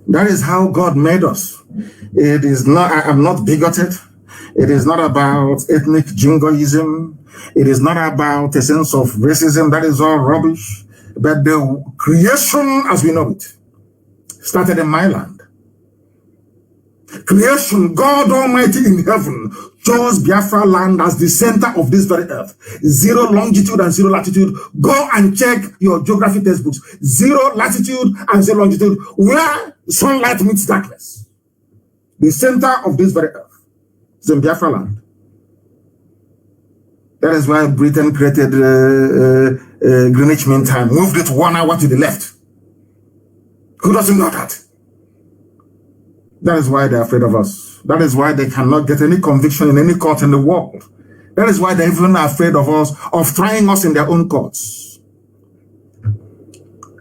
That is how God made us. It is not, I am not bigoted. It is not about ethnic jingoism. It is not about a sense of racism. That is all rubbish. But the creation as we know it started in my land. Creation, God Almighty in heaven, chose Biafra land as the center of this very earth. 0 longitude and 0 latitude. Go and check your geography textbooks. 0 latitude and 0 longitude, where sunlight meets darkness. The center of this very earth is in Biafra land. That is why Britain created Greenwich Mean Time, moved it 1 hour to the left. Who doesn't know that? That is why they're afraid of us. That is why they cannot get any conviction in any court in the world. That is why they're even afraid of us, of trying us in their own courts.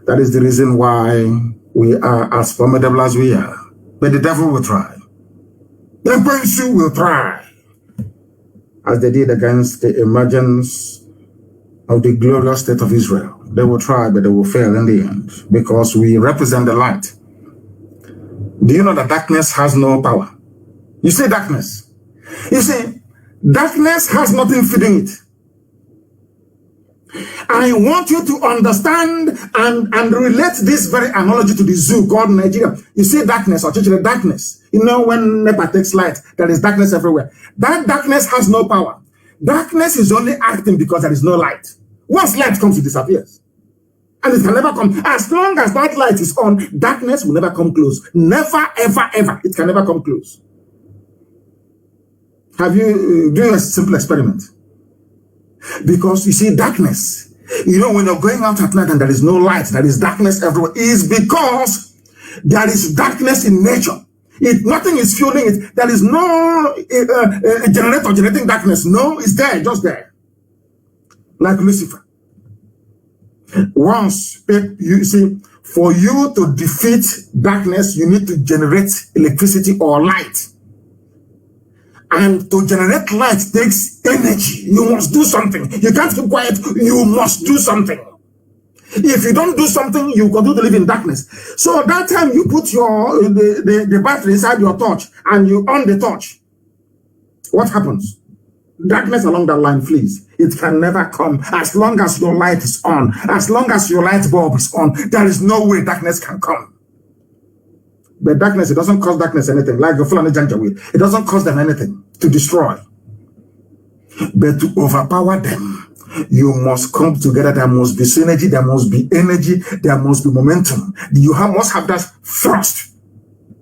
That is the reason why we are as formidable as we are. But the devil will try. The Prince will try. As they did against the emergence of the glorious state of Israel. They will try, but they will fail in the end. Because we represent the light. Do you know that darkness has no power? You see darkness. You see, darkness has nothing feeding it. I want you to understand and relate this very analogy to the zoo called Nigeria. You see darkness, or actually darkness. You know when NEPA takes light, there is darkness everywhere. That darkness has no power. Darkness is only acting because there is no light. Once light comes, it disappears. And it can never come. As long as that light is on, darkness will never come close. Never, ever, ever. It can never come close. Have you done a simple experiment? Because you see, darkness, you know, when you're going out at night and there is no light, there is darkness everywhere, is because there is darkness in nature. Nothing is fueling it. There is no generator generating darkness. No, it's there, just there. Like Lucifer. Once, you see, for you to defeat darkness, you need to generate electricity or light. And to generate light takes energy. You must do something. You can't keep quiet. You must do something. If you don't do something, you continue to live in darkness. So that time you put the battery inside your torch and you on the torch. What happens? Darkness along that line flees. It can never come as long as your light is on. As long as your light bulb is on, there is no way darkness can come. But darkness, it doesn't cause darkness anything. Like the Fulani Janjaweed, it doesn't cause them anything to destroy. But to overpower them, you must come together. There must be synergy. There must be energy. There must be momentum. You must have that thrust.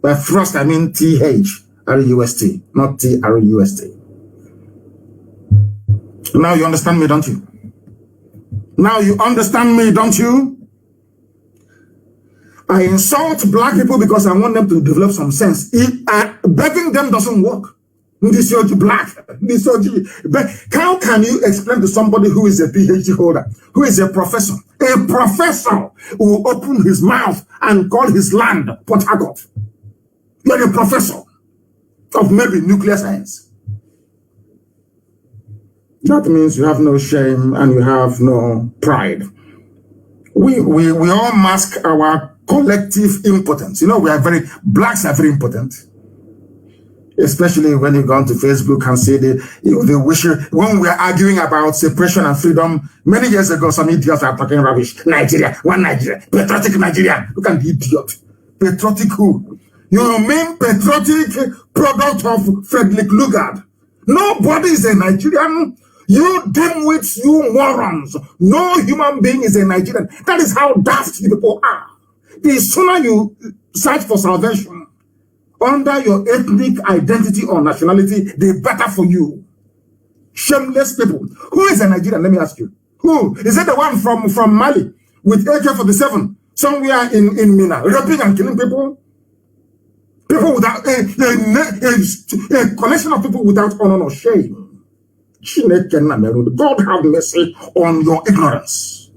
By thrust, I mean T-H-R-U-S-T, not T-R-U-S-T. Now you understand me, don't you? Now you understand me, don't you? I insult black people because I want them to develop some sense. Begging them doesn't work. This is black. But how can you explain to somebody who is a PhD holder, who is a professor? A professor who will open his mouth and call his land Port Harcourt. You're a professor of maybe nuclear science. That means you have no shame and you have no pride. We all mask our collective impotence. You know, blacks are very impotent. Especially when you go onto Facebook and see the wish. When we are arguing about separation and freedom, many years ago, some idiots are talking rubbish. Nigeria, one Nigeria, patriotic Nigeria. Look at the idiot. Patriotic who? You mean patriotic product of Frederick Lugard. Nobody is a Nigerian. You dimwits, you morons. No human being is a Nigerian. That is how daft you people are. The sooner you search for salvation under your ethnic identity or nationality, the better for you. Shameless people. Who is a Nigerian? Let me ask you. Who? Is it the one from Mali with AK-47 somewhere in Mina, raping and killing people? People without a collection of people without honor or shame. God have mercy on your ignorance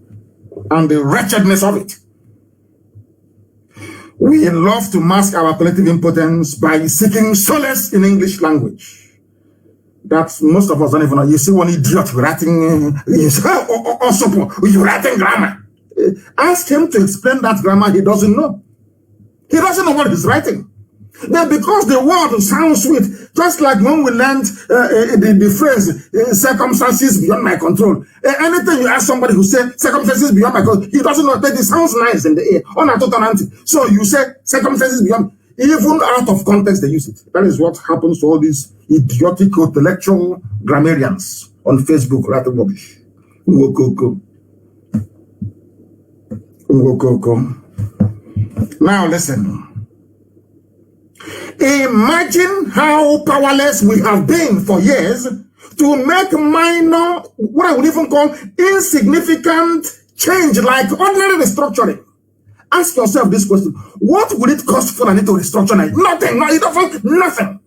and the wretchedness of it. We love to mask our collective impotence by seeking solace in English language. That most of us don't even know. You see one idiot writing, you're writing grammar. Ask him to explain that grammar, he doesn't know. He doesn't know what he's writing. But because the word sounds sweet, just like when we learned the phrase, circumstances beyond my control. Anything you ask somebody who says circumstances beyond my control, he doesn't know, but it sounds nice in the ear. So you say circumstances beyond, even out of context they use it. That is what happens to all these idiotic intellectual grammarians on Facebook writing rubbish. Now listen. Imagine how powerless we have been for years to make minor, what I would even call insignificant change like ordinary restructuring. Ask yourself this question. What would it cost for an to restructure? Nothing. No, it doesn't. Nothing.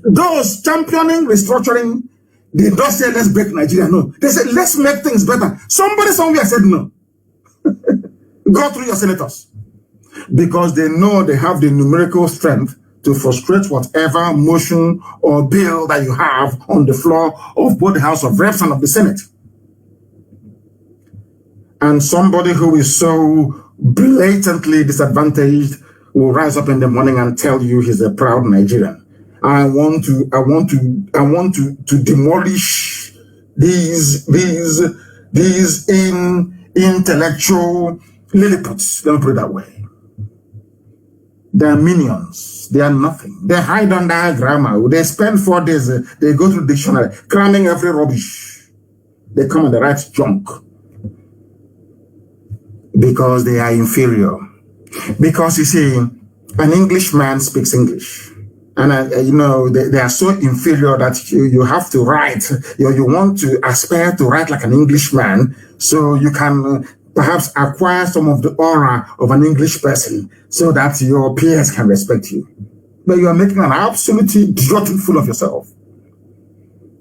Those championing restructuring, they don't say let's break Nigeria. No. They said let's make things better. Somebody somewhere said no. Go through your senators. Because they know they have the numerical strength to frustrate whatever motion or bill that you have on the floor of both the House of Reps and of the Senate. And somebody who is so blatantly disadvantaged will rise up in the morning and tell you he's a proud Nigerian. I want to demolish these intellectual Lilliputians. Let me put it that way. They are minions. They are nothing. They hide under grammar. They spend 4 days. They go to the dictionary, cramming every rubbish. They come and they write junk. Because they are inferior. Because you see, an Englishman speaks English. And they are so inferior that you have to write. You want to aspire to write like an Englishman so you can perhaps acquire some of the aura of an English person so that your peers can respect you. But you are making an absolute idiotic fool of yourself.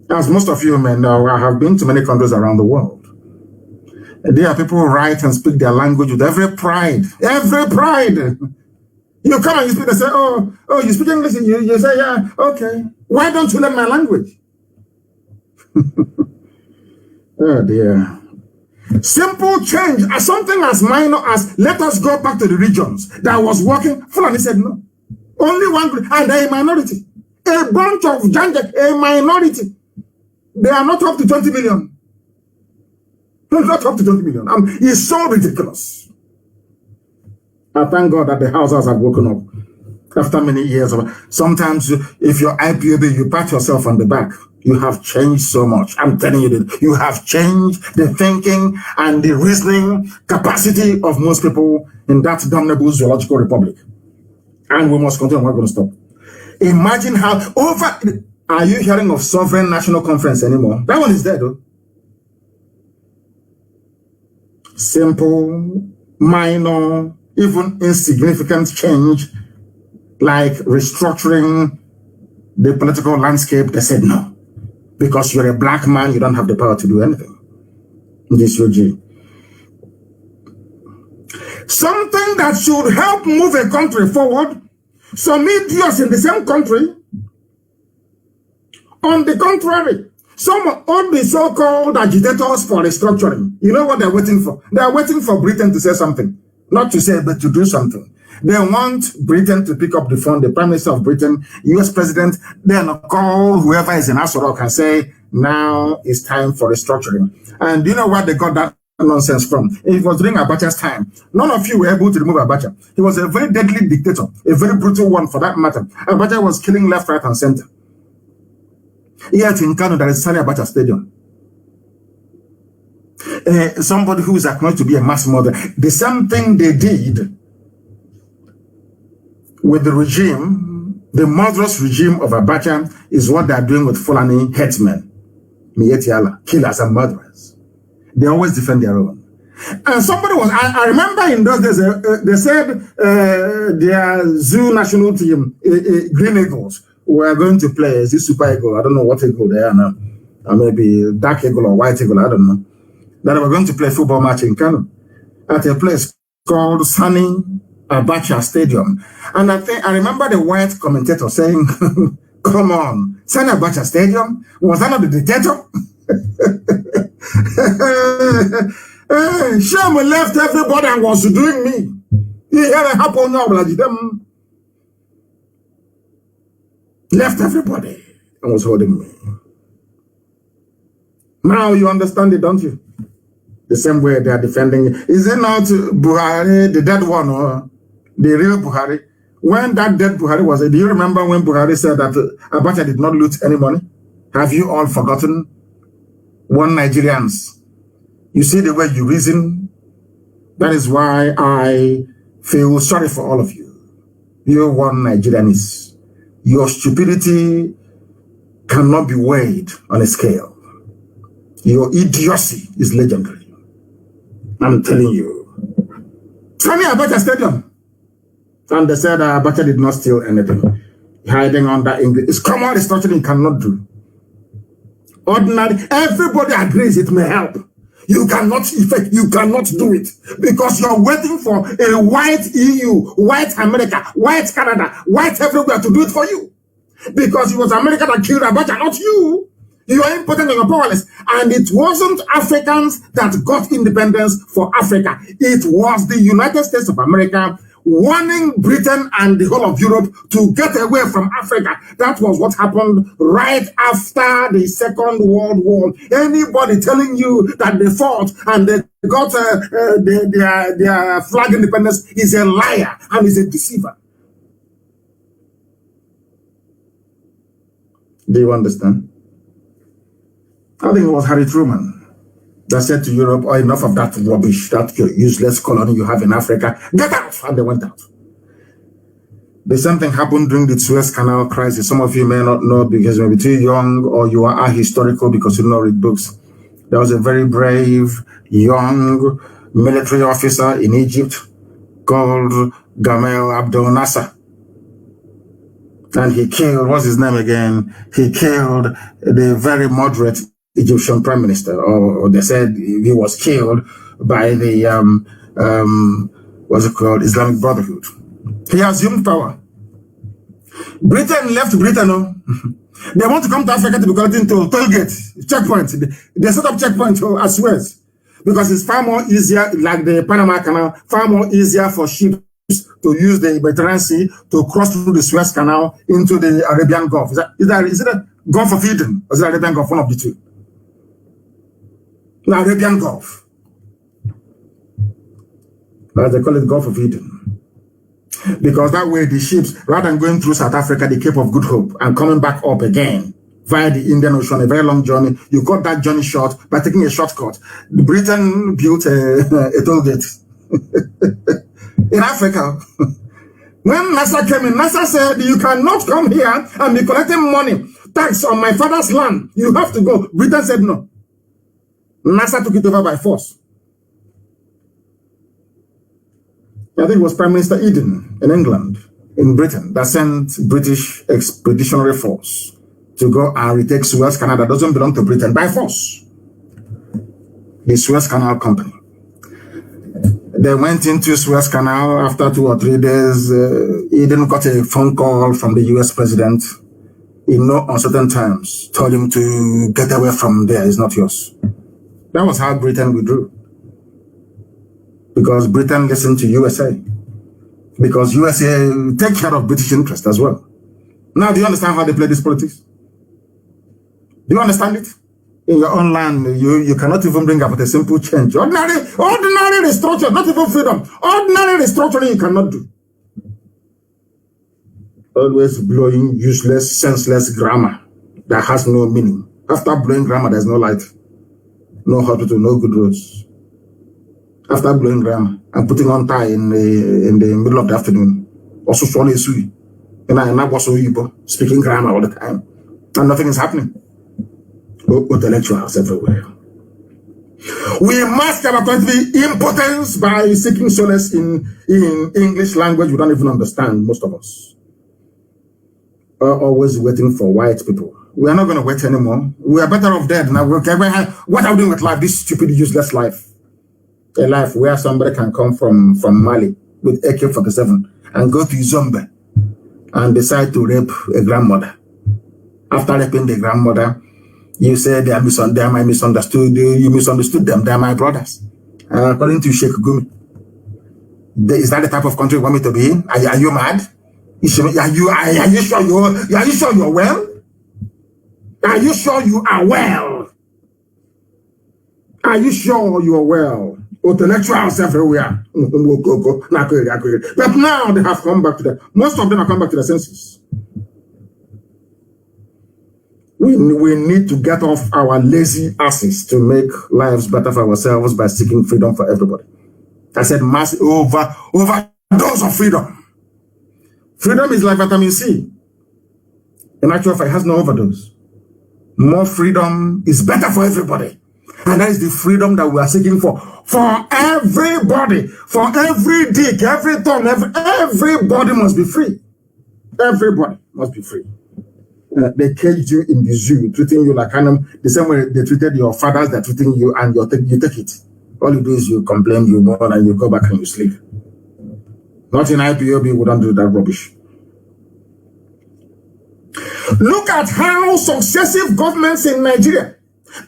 As most of you may know, I have been to many countries around the world. And there are people who write and speak their language with every pride. Every pride! You come and you speak, they say, oh, you speak English? You say, yeah, okay. Why don't you learn my language? Oh dear. Simple change, as something as minor as let us go back to the regions that was working. Fulani said no. Only one group, and they're a minority. A bunch of Janjak, a minority. They are not up to 20 million. They're not up to 20 million. It's so ridiculous. I thank God that the houses have woken up after many years. Sometimes, if you're IPOB, you pat yourself on the back. You have changed so much. I'm telling you that you have changed the thinking and the reasoning capacity of most people in that damnable zoological republic. And we must continue. We're not going to stop. Imagine how are you hearing of sovereign national conference anymore? That one is dead, though. Simple, minor, even insignificant change like restructuring the political landscape. They said no. Because you're a black man, you don't have the power to do anything. This UG. Something that should help move a country forward. Some idiots in the same country. On the contrary, some of the so-called agitators for restructuring. You know what they're waiting for? They're waiting for Britain to say something. Not to say, but to do something. They want Britain to pick up the phone, the Prime Minister of Britain, US President, then call whoever is in Asoro and say, now it's time for restructuring. And you know what they got that nonsense from. It was during Abacha's time. None of you were able to remove Abacha. He was a very deadly dictator, a very brutal one for that matter. Abacha was killing left, right, and center. Yet in KANU, there is Sani Abacha Stadium. Somebody who is acknowledged to be a mass murderer. The same thing they did with the regime, the murderous regime of Abacha, is what they are doing with Fulani headsmen, Mietiala, killers and murderers. They always defend their own. And somebody was, I remember in those days, they said their zoo national team, Green Eagles, were going to play as this Super Eagle. I don't know what eagle they are now. Or maybe Dark Eagle or White Eagle, I don't know. That they were going to play a football match in KANU at a place called Sani Abacha Stadium. And I remember the white commentator saying, come on, Sani Abacha Stadium? Was that not the dictator? Sherman left everybody and was doing me. He had a happen now, like them. Left everybody and was holding me. Now you understand it, don't you? The same way they are defending it. Is it not Buhari, the dead one, or the real Buhari? When that dead Buhari was, do you remember when Buhari said that Abacha did not loot any money? Have you all forgotten? One Nigerians. You see the way you reason? That is why I feel sorry for all of you. You're one Nigerians. Your stupidity cannot be weighed on a scale. Your idiocy is legendary. I'm telling you. Sani Abacha Stadium. And they said Abacha did not steal anything. Hiding under English. It's common destruction you cannot do. Ordinary. Everybody agrees it may help. You cannot effect, you cannot do it. Because you're waiting for a white EU, white America, white Canada, white everywhere to do it for you. Because it was America that killed Abacha, not you. You are impotent and you're powerless. And it wasn't Africans that got independence for Africa. It was the United States of America warning Britain and the whole of Europe to get away from Africa. That was what happened right after the Second World War. Anybody telling you that they fought and they got their flag independence is a liar and is a deceiver. Do you understand? I think it was Harry Truman that said to Europe, oh, enough of that rubbish, that useless colony you have in Africa. Get out! And they went out. The same thing happened during the Suez Canal crisis. Some of you may not know because you may be too young or you are ahistorical because you don't read books. There was a very brave, young military officer in Egypt called Gamal Abdel Nasser. And he killed, what's his name again? He killed the very moderate Egyptian prime minister, or they said he was killed by the what's it called, Islamic Brotherhood. He assumed power. Britain left Britain. They want to come to Africa to be collecting toll gate, checkpoint. They set up checkpoint as Suez because it's far more easier, like the Panama Canal, far more easier for ships to use the Mediterranean Sea to cross through the Suez Canal into the Arabian Gulf. Is it a Gulf of Eden or is it Arabian Gulf? One of the two. The Arabian Gulf. As they call it, Gulf of Eden. Because that way the ships, rather than going through South Africa, the Cape of Good Hope, and coming back up again via the Indian Ocean, a very long journey, you cut that journey short by taking a shortcut. Britain built a toll gate in Africa. When NASA came in, NASA said, you cannot come here and be collecting money, tax on my father's land. You have to go. Britain said no. NASA took it over by force. I think it was Prime Minister Eden in England, in Britain, that sent British expeditionary force to go and retake Suez Canal that doesn't belong to Britain by force. The Suez Canal Company. They went into Suez Canal after 2 or 3 days. Eden got a phone call from the US president in no uncertain terms, told him to get away from there, it's not yours. That was how Britain withdrew. Because Britain listened to USA. Because USA take care of British interest as well. Now, do you understand how they play this politics? Do you understand it? in your own land, you cannot even bring about a simple change. Ordinary restructuring, not even freedom. Ordinary restructuring you cannot do. Always blowing useless, senseless grammar that has no meaning. After blowing grammar, there's no light, no hospital, no good roads. After blowing grammar and putting on tie in the middle of the afternoon, also speaking grammar all the time, and nothing is happening. Intellectuals everywhere. We mask our country impotence by seeking solace in English language we don't even understand, most of us. Always waiting for white people. We are not going to wait anymore. We are better off dead now. What are we doing with life? This stupid, useless life. A life where somebody can come from Mali with AK-47 and go to Zombe and decide to rape a grandmother. After raping the grandmother, you say they are misunderstood. You misunderstood them. They are my brothers. According to Sheikh Gumi, is that the type of country you want me to be in? Are you mad? Are you sure you're well? Are you sure you are well? Are you sure you are well? Intellectuals everywhere. But now they have come back to that. Most of them have come back to the senses. We need to get off our lazy asses to make lives better for ourselves by seeking freedom for everybody. I said mass overdose of freedom. Freedom is like vitamin C. In actual fact, it has no overdose. More freedom is better for everybody. And that is the freedom that we are seeking for everybody, for every dick, every thumb, everybody must be free. Everybody must be free. They caged you in the zoo, treating you like animal, the same way they treated your fathers, they're treating you, and you take it. All you do is you complain, you mourn, and you go back and you sleep. Not in IPOB, we don't do that rubbish. Look at how successive governments in Nigeria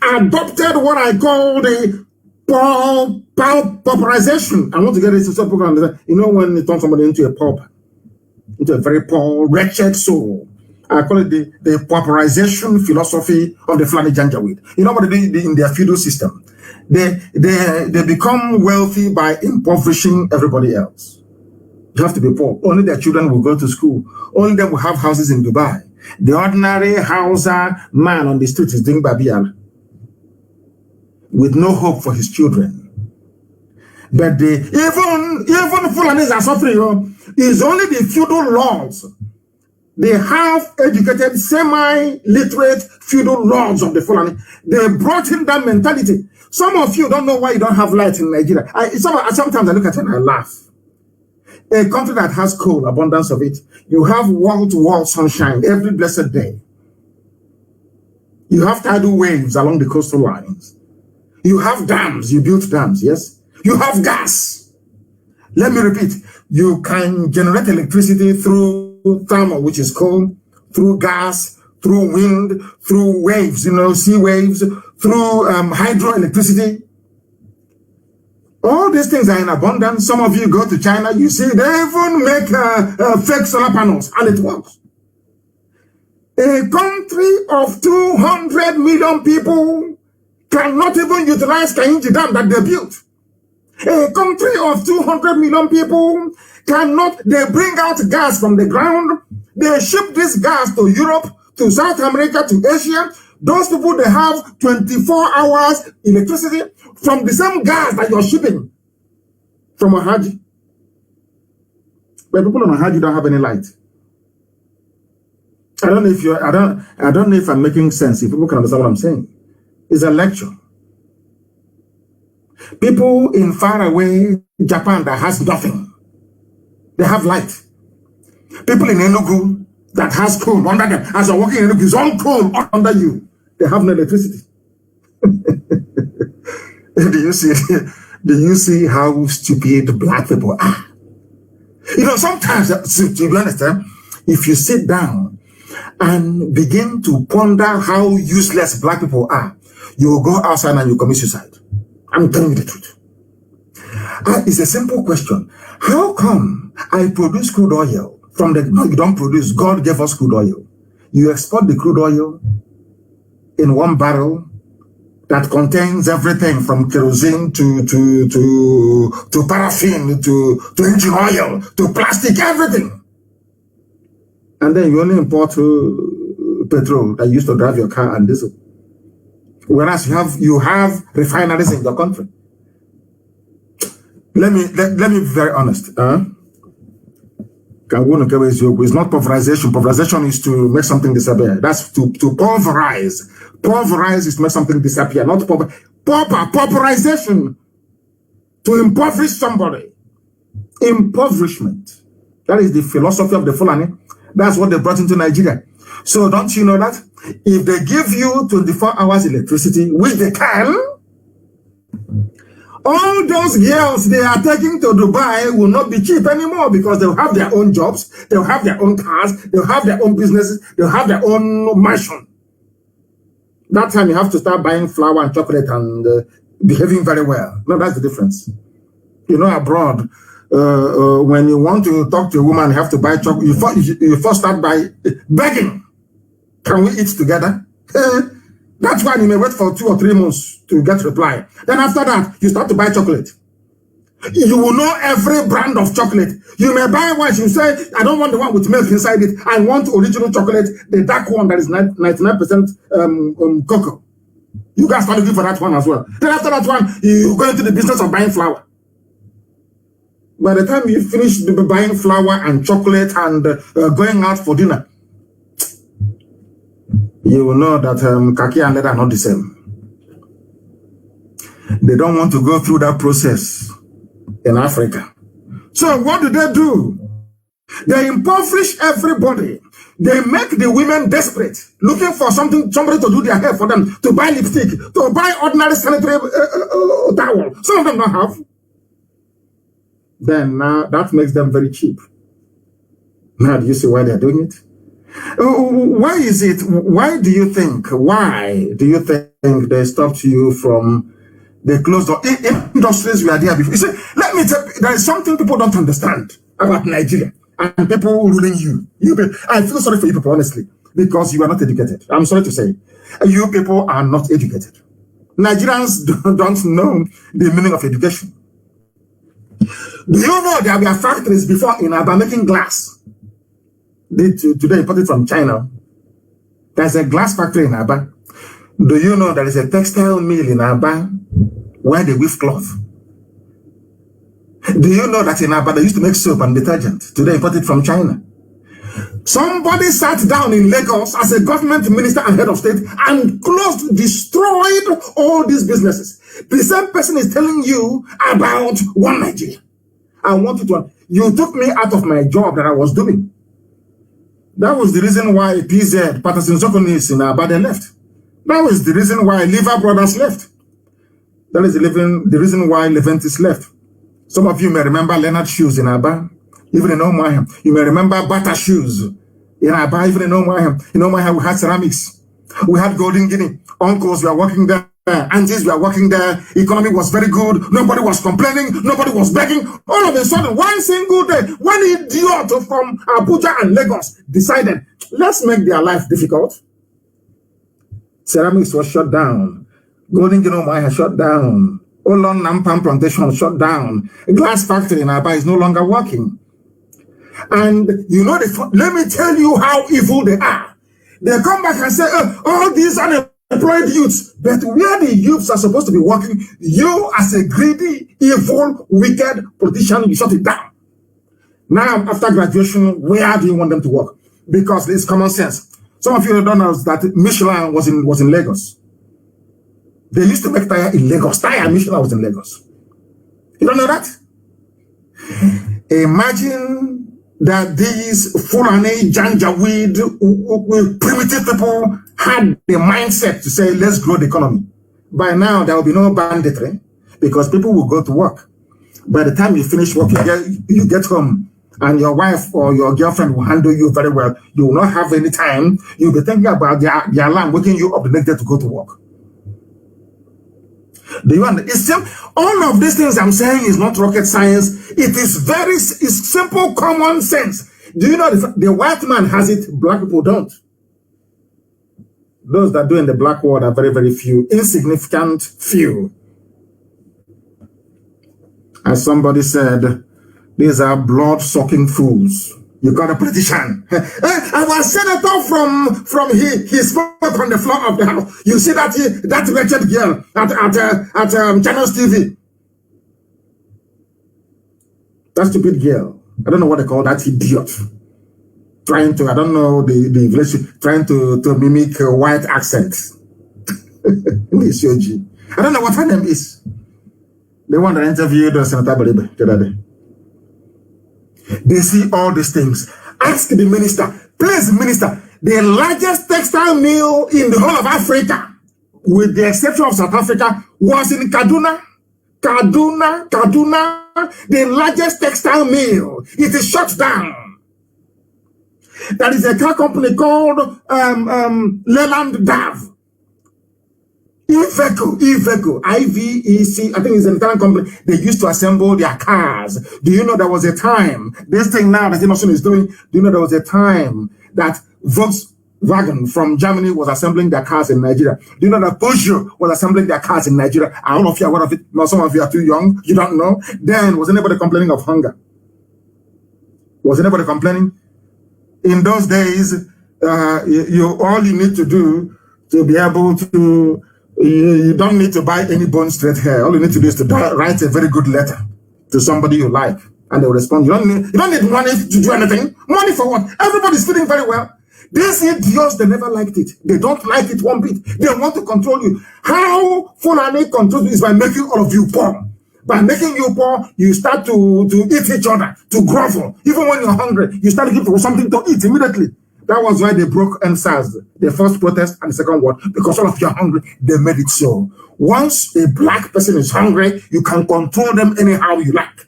adopted what I call the pauperization. I want to get this so people understand. You know when you turn somebody into a pauper, into a very poor, wretched soul. I call it the pauperization philosophy of the Fulani Janjaweed. You know what they do in their feudal system? They become wealthy by impoverishing everybody else. You have to be poor. Only their children will go to school. Only them will have houses in Dubai. The ordinary Hausa man on the street is doing Babiala with no hope for his children. But even Fulanis are suffering. It's only the feudal lords. They have educated, semi-literate feudal lords of the Fulani. They brought in that mentality. Some of you don't know why you don't have light in Nigeria. Sometimes I look at it and I laugh. A country that has coal, abundance of it, you have wall-to-wall sunshine every blessed day. You have tidal waves along the coastal lines. You have dams, you built dams, yes? You have gas. Let me repeat, you can generate electricity through thermal, which is coal, through gas, through wind, through waves, sea waves, through hydroelectricity. All these things are in abundance. Some of you go to China, you see, they even make fake solar panels, and it works. A country of 200 million people cannot even utilize Kainji Dam that they built. A country of 200 million people they bring out gas from the ground. They ship this gas to Europe, to South America, to Asia. Those people, they have 24 hours electricity from the same gas that you're shipping from Ohaji. But people on Ohaji don't have any light. I don't know if I'm making sense, if people can understand what I'm saying. It's a lecture. People in faraway Japan that has nothing, they have light. People in Enugu that has coal under them, as you're walking in Enugu, it's all coal under you. They have no electricity. Do you see how stupid black people are? Sometimes, to be honest, if you sit down and begin to ponder how useless black people are, you will go outside and you commit suicide. I'm telling you the truth. It's a simple question. How come I produce crude oil from no, you don't produce. God gave us crude oil. You export the crude oil in one barrel that contains everything from kerosene to paraffin to engine oil to plastic, everything. And then you only import petrol that you used to drive your car and diesel. Whereas you have refineries in your country. Let me be very honest. It's not pulverization. Pulverization is to make something disappear. That's to pulverize. Pulverize is to make something disappear, not pulverization. To impoverish somebody. Impoverishment. That is the philosophy of the Fulani. That's what they brought into Nigeria. So don't you know that? If they give you 24 hours electricity, which they can, all those girls they are taking to Dubai will not be cheap anymore because they'll have their own jobs, they'll have their own cars, they'll have their own businesses, they'll have their own mansion. That time you have to start buying flour and chocolate and behaving very well. No, that's the difference. You know, abroad, when you want to talk to a woman, you have to buy chocolate. You first start by begging. Can we eat together? That's why you may wait for 2 or 3 months to get reply. Then after that, you start to buy chocolate. You will know every brand of chocolate. You may buy one, you say, I don't want the one with milk inside it. I want original chocolate, the dark one that is 99% cocoa. You guys start looking for that one as well. Then after that one, you go into the business of buying flour. By the time you finish buying flour and chocolate and going out for dinner, you will know that kaki and leather are not the same. They don't want to go through that process in Africa. So what do? They impoverish everybody. They make the women desperate, looking for somebody to do their hair for them, to buy lipstick, to buy ordinary sanitary towel. Some of them don't have. Then now that makes them very cheap. Now do you see why they're doing it? Why is it? Why do you think they stopped you from the closed door? Industries were there before. You see, let me tell you, there is something people don't understand about Nigeria and people ruling you. I feel sorry for you people, honestly, because you are not educated. I'm sorry to say. You people are not educated. Nigerians don't know the meaning of education. Do you know there were factories before in Aba making glass? Today imported from China. There's a glass factory in Aba. Do you know there is a textile mill in Aba where they weave cloth? Do you know that in Aba they used to make soap and detergent? Today imported from China. Somebody sat down in Lagos as a government minister and head of state and destroyed all these businesses. The same person is telling you about one Nigeria. I want you took me out of my job that I was doing. That was the reason why PZ, Patterson Zokonis in Aba left. That was the reason why Lever Brothers left. That is the reason why Leventis left. Some of you may remember Leonard Shoes in Aba, even in Omaha. You may remember Bata Shoes in Aba, even in Omaha. In Omaha, we had ceramics. We had Golden Guinea. Uncles were working there. Aunties were working there. Economy was very good. Nobody was complaining. Nobody was begging. All of a sudden, one single day, one idiot from Abuja and Lagos decided, let's make their life difficult. Ceramics was shut down. Golden Guinea Maya shut down. Olon Nampam plantation shut down. A glass factory in Aba is no longer working. And you know, let me tell you how evil they are. They come back and say, all these unemployed youths, but where the youths are supposed to be working, you as a greedy, evil, wicked politician, you shut it down. Now, after graduation, where do you want them to work? Because it's common sense. Some of you don't know that Michelin was in Lagos. They used to make tire in Lagos. Michelin was in Lagos. You don't know that? Imagine that these Fulani, Janjaweed, primitive people had the mindset to say, let's grow the economy. By now, there will be no banditry because people will go to work. By the time you finish work, you get home and your wife or your girlfriend will handle you very well. You will not have any time. You'll be thinking about the alarm waking you up the next day to go to work. Do you understand? All of these things I'm saying is not rocket science. It's simple common sense. Do you know the white man has it, black people don't? Those that do in the black world are very, very few, insignificant few. As somebody said, these are blood-sucking fools. You got a politician. Our senator from he spoke on the floor of the house. You see that wretched girl at Channels TV. That stupid girl. I don't know what they call that idiot. Trying to, I don't know the English, trying to mimic a white accent. I don't know what her name is. The one that interviewed Senator Baribe the other day. They see all these things. Ask the minister, please, minister, the largest textile mill in the whole of Africa, with the exception of South Africa, was in Kaduna. Kaduna, the largest textile mill. It is shut down. There is a car company called Leland Dav. Iveco, I-V-E-C, I think it's an Italian company. They used to assemble their cars. Do you know there was a time, this thing now that Emerson is doing, do you know there was a time that Volkswagen from Germany was assembling their cars in Nigeria? Do you know that Peugeot was assembling their cars in Nigeria? I don't know if you're aware of it. No, some of you are too young. You don't know. Then, was anybody complaining of hunger? Was anybody complaining? In those days, all you need to do to be able to, you don't need to buy any bone straight hair. All you need to do is to write a very good letter to somebody you like, and they will respond. You don't need money to do anything. Money for what? Everybody's feeling very well. These idiots, they never liked it. They don't like it one bit. They want to control you. How Fulani controls you is by making all of you poor. By making you poor, you start to eat each other, to grovel. Even when you're hungry, you start looking for something to eat immediately. That was why they broke NSAS, the first protest and the second one, because all of you are hungry. They made it so. Once a black person is hungry, you can control them anyhow you like.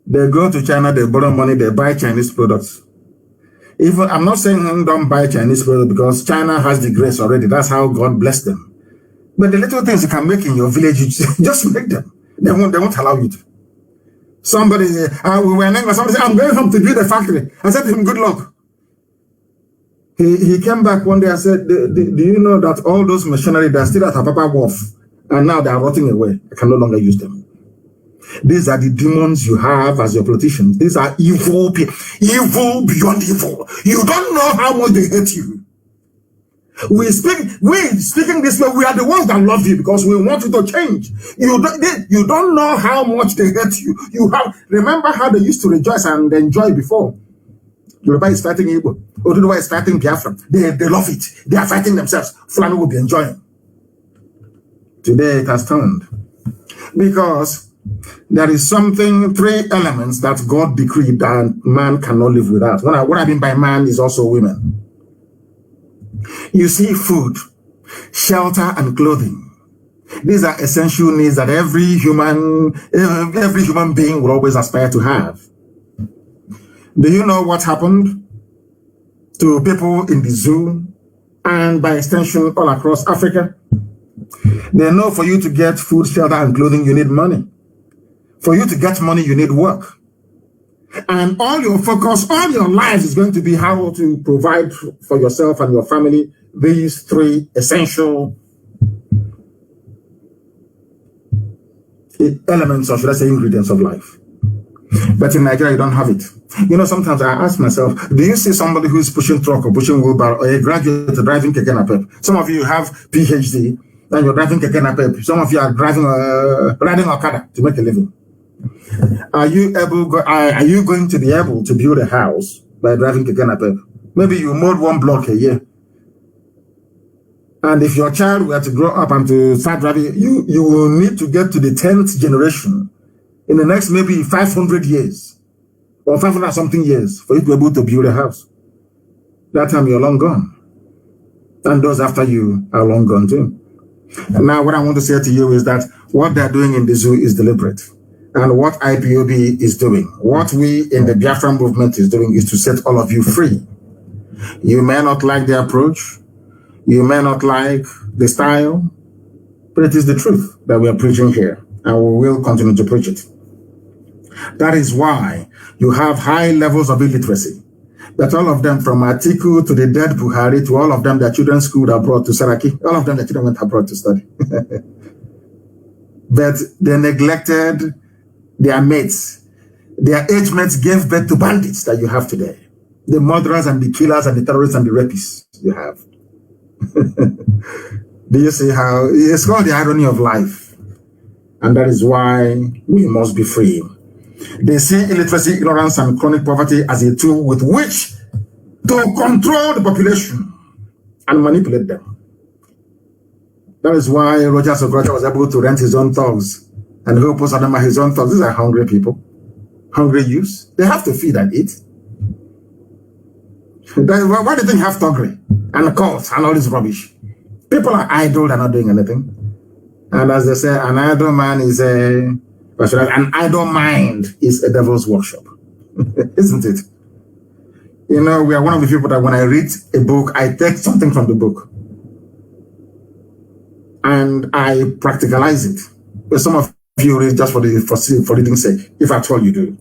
They go to China, they borrow money, they buy Chinese products. Even I'm not saying don't buy Chinese products because China has the grace already. That's how God blessed them. But the little things you can make in your village, you just make them. They won't allow you to. Somebody said, somebody said, I'm going home to build a factory. I said to him, good luck. He came back one day and said, do you know that all those machinery that are still at Apapa Wharf, and now they are rotting away. I can no longer use them. These are the demons you have as your politicians. These are evil people. Evil beyond evil. You don't know how much they hate you. We speaking this way, we are the ones that love you because we want you to change. You don't know how much they hate you. Remember how they used to rejoice and enjoy before. Yoruba is fighting Igbo. Oduduwa is fighting Biafra. They love it. They are fighting themselves. Fulani will be enjoying. Today it has turned. Because there is three elements that God decreed that man cannot live without. What I mean by man is also women. You see, food, shelter, and clothing. These are essential needs that every human being will always aspire to have. Do you know what happened to people in the zoo and by extension all across Africa? They know for you to get food, shelter, and clothing, you need money. For you to get money, you need work. And all your focus, all your life is going to be how to provide for yourself and your family these three essential elements, or should I say ingredients of life. But in Nigeria, you don't have it. You know, sometimes I ask myself, do you see somebody who's pushing truck or pushing wheelbarrow, or a graduate driving keke napep? Some of you have PhD and you're driving keke napep. Some of you are driving, riding Okada to make a living. Are you going to be able to build a house by driving keke napep? Maybe you mowed one block a year. And if your child were to grow up and to start driving, you will need to get to the 10th generation in the next maybe 500 years or 500 something years for you to be able to build a house. That time you're long gone. And those after you are long gone too. And now what I want to say to you is that what they're doing in the zoo is deliberate. And what IPOB is doing, what we in the Biafra movement is doing, is to set all of you free. You may not like the approach, you may not like the style, but it is the truth that we are preaching here, and we will continue to preach it. That is why you have high levels of illiteracy. But all of them, from Atiku to the dead Buhari to all of them, their children schooled abroad to Saraki. All of them, their children went abroad to study. But they neglected their mates. Their age mates gave birth to bandits that you have today. The murderers and the killers and the terrorists and the rapists you have. Do you see how it's called the irony of life? And that is why we must be free. They see illiteracy, ignorance, and chronic poverty as a tool with which to control the population and manipulate them. That is why Roger Sokrocha was able to rent his own thugs and who posted them as his own thugs. These are hungry people, hungry youths. They have to feed and eat. Why do you think have thuggery and cults and all this rubbish? People are idle, they're not doing anything. And as they say, an idle man is an idle mind is a devil's workshop. Isn't it? You know, we are one of the people that when I read a book, I take something from the book and I practicalize it. But some of you read just for reading's sake, if at all you do.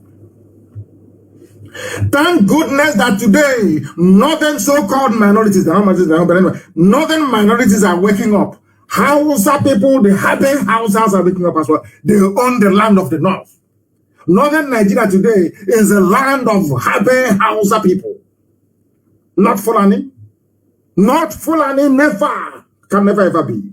Thank goodness that today, northern so-called minorities, northern minorities are waking up. Hausa people, the happy Hausas are waking up as well. They own the land of the north. Northern Nigeria today is a land of happy Hausa people. Not Fulani. Not Fulani, never. Can never ever be.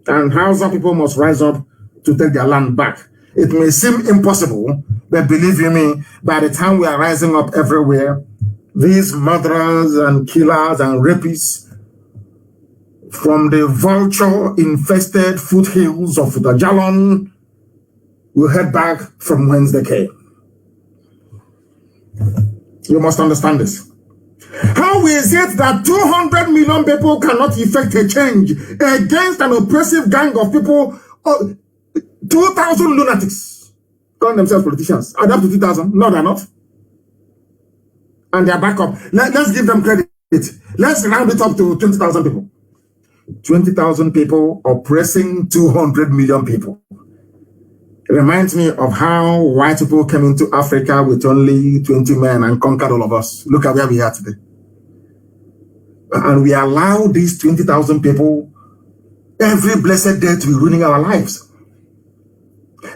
And Hausa people must rise up to take their land back. It may seem impossible, but believe you me, by the time we are rising up everywhere, these murderers and killers and rapists from the vulture-infested foothills of Jalon will head back from whence they came. You must understand this. How is it that 200 million people cannot effect a change against an oppressive gang of people, 2,000 lunatics, calling themselves politicians? Are they up to 2,000? No, they're not. And they're back up. Let's give them credit. Let's round it up to 20,000 people. 20,000 people oppressing 200 million people. It reminds me of how white people came into Africa with only 20 men and conquered all of us. Look at where we are today. And we allow these 20,000 people every blessed day to be ruining our lives.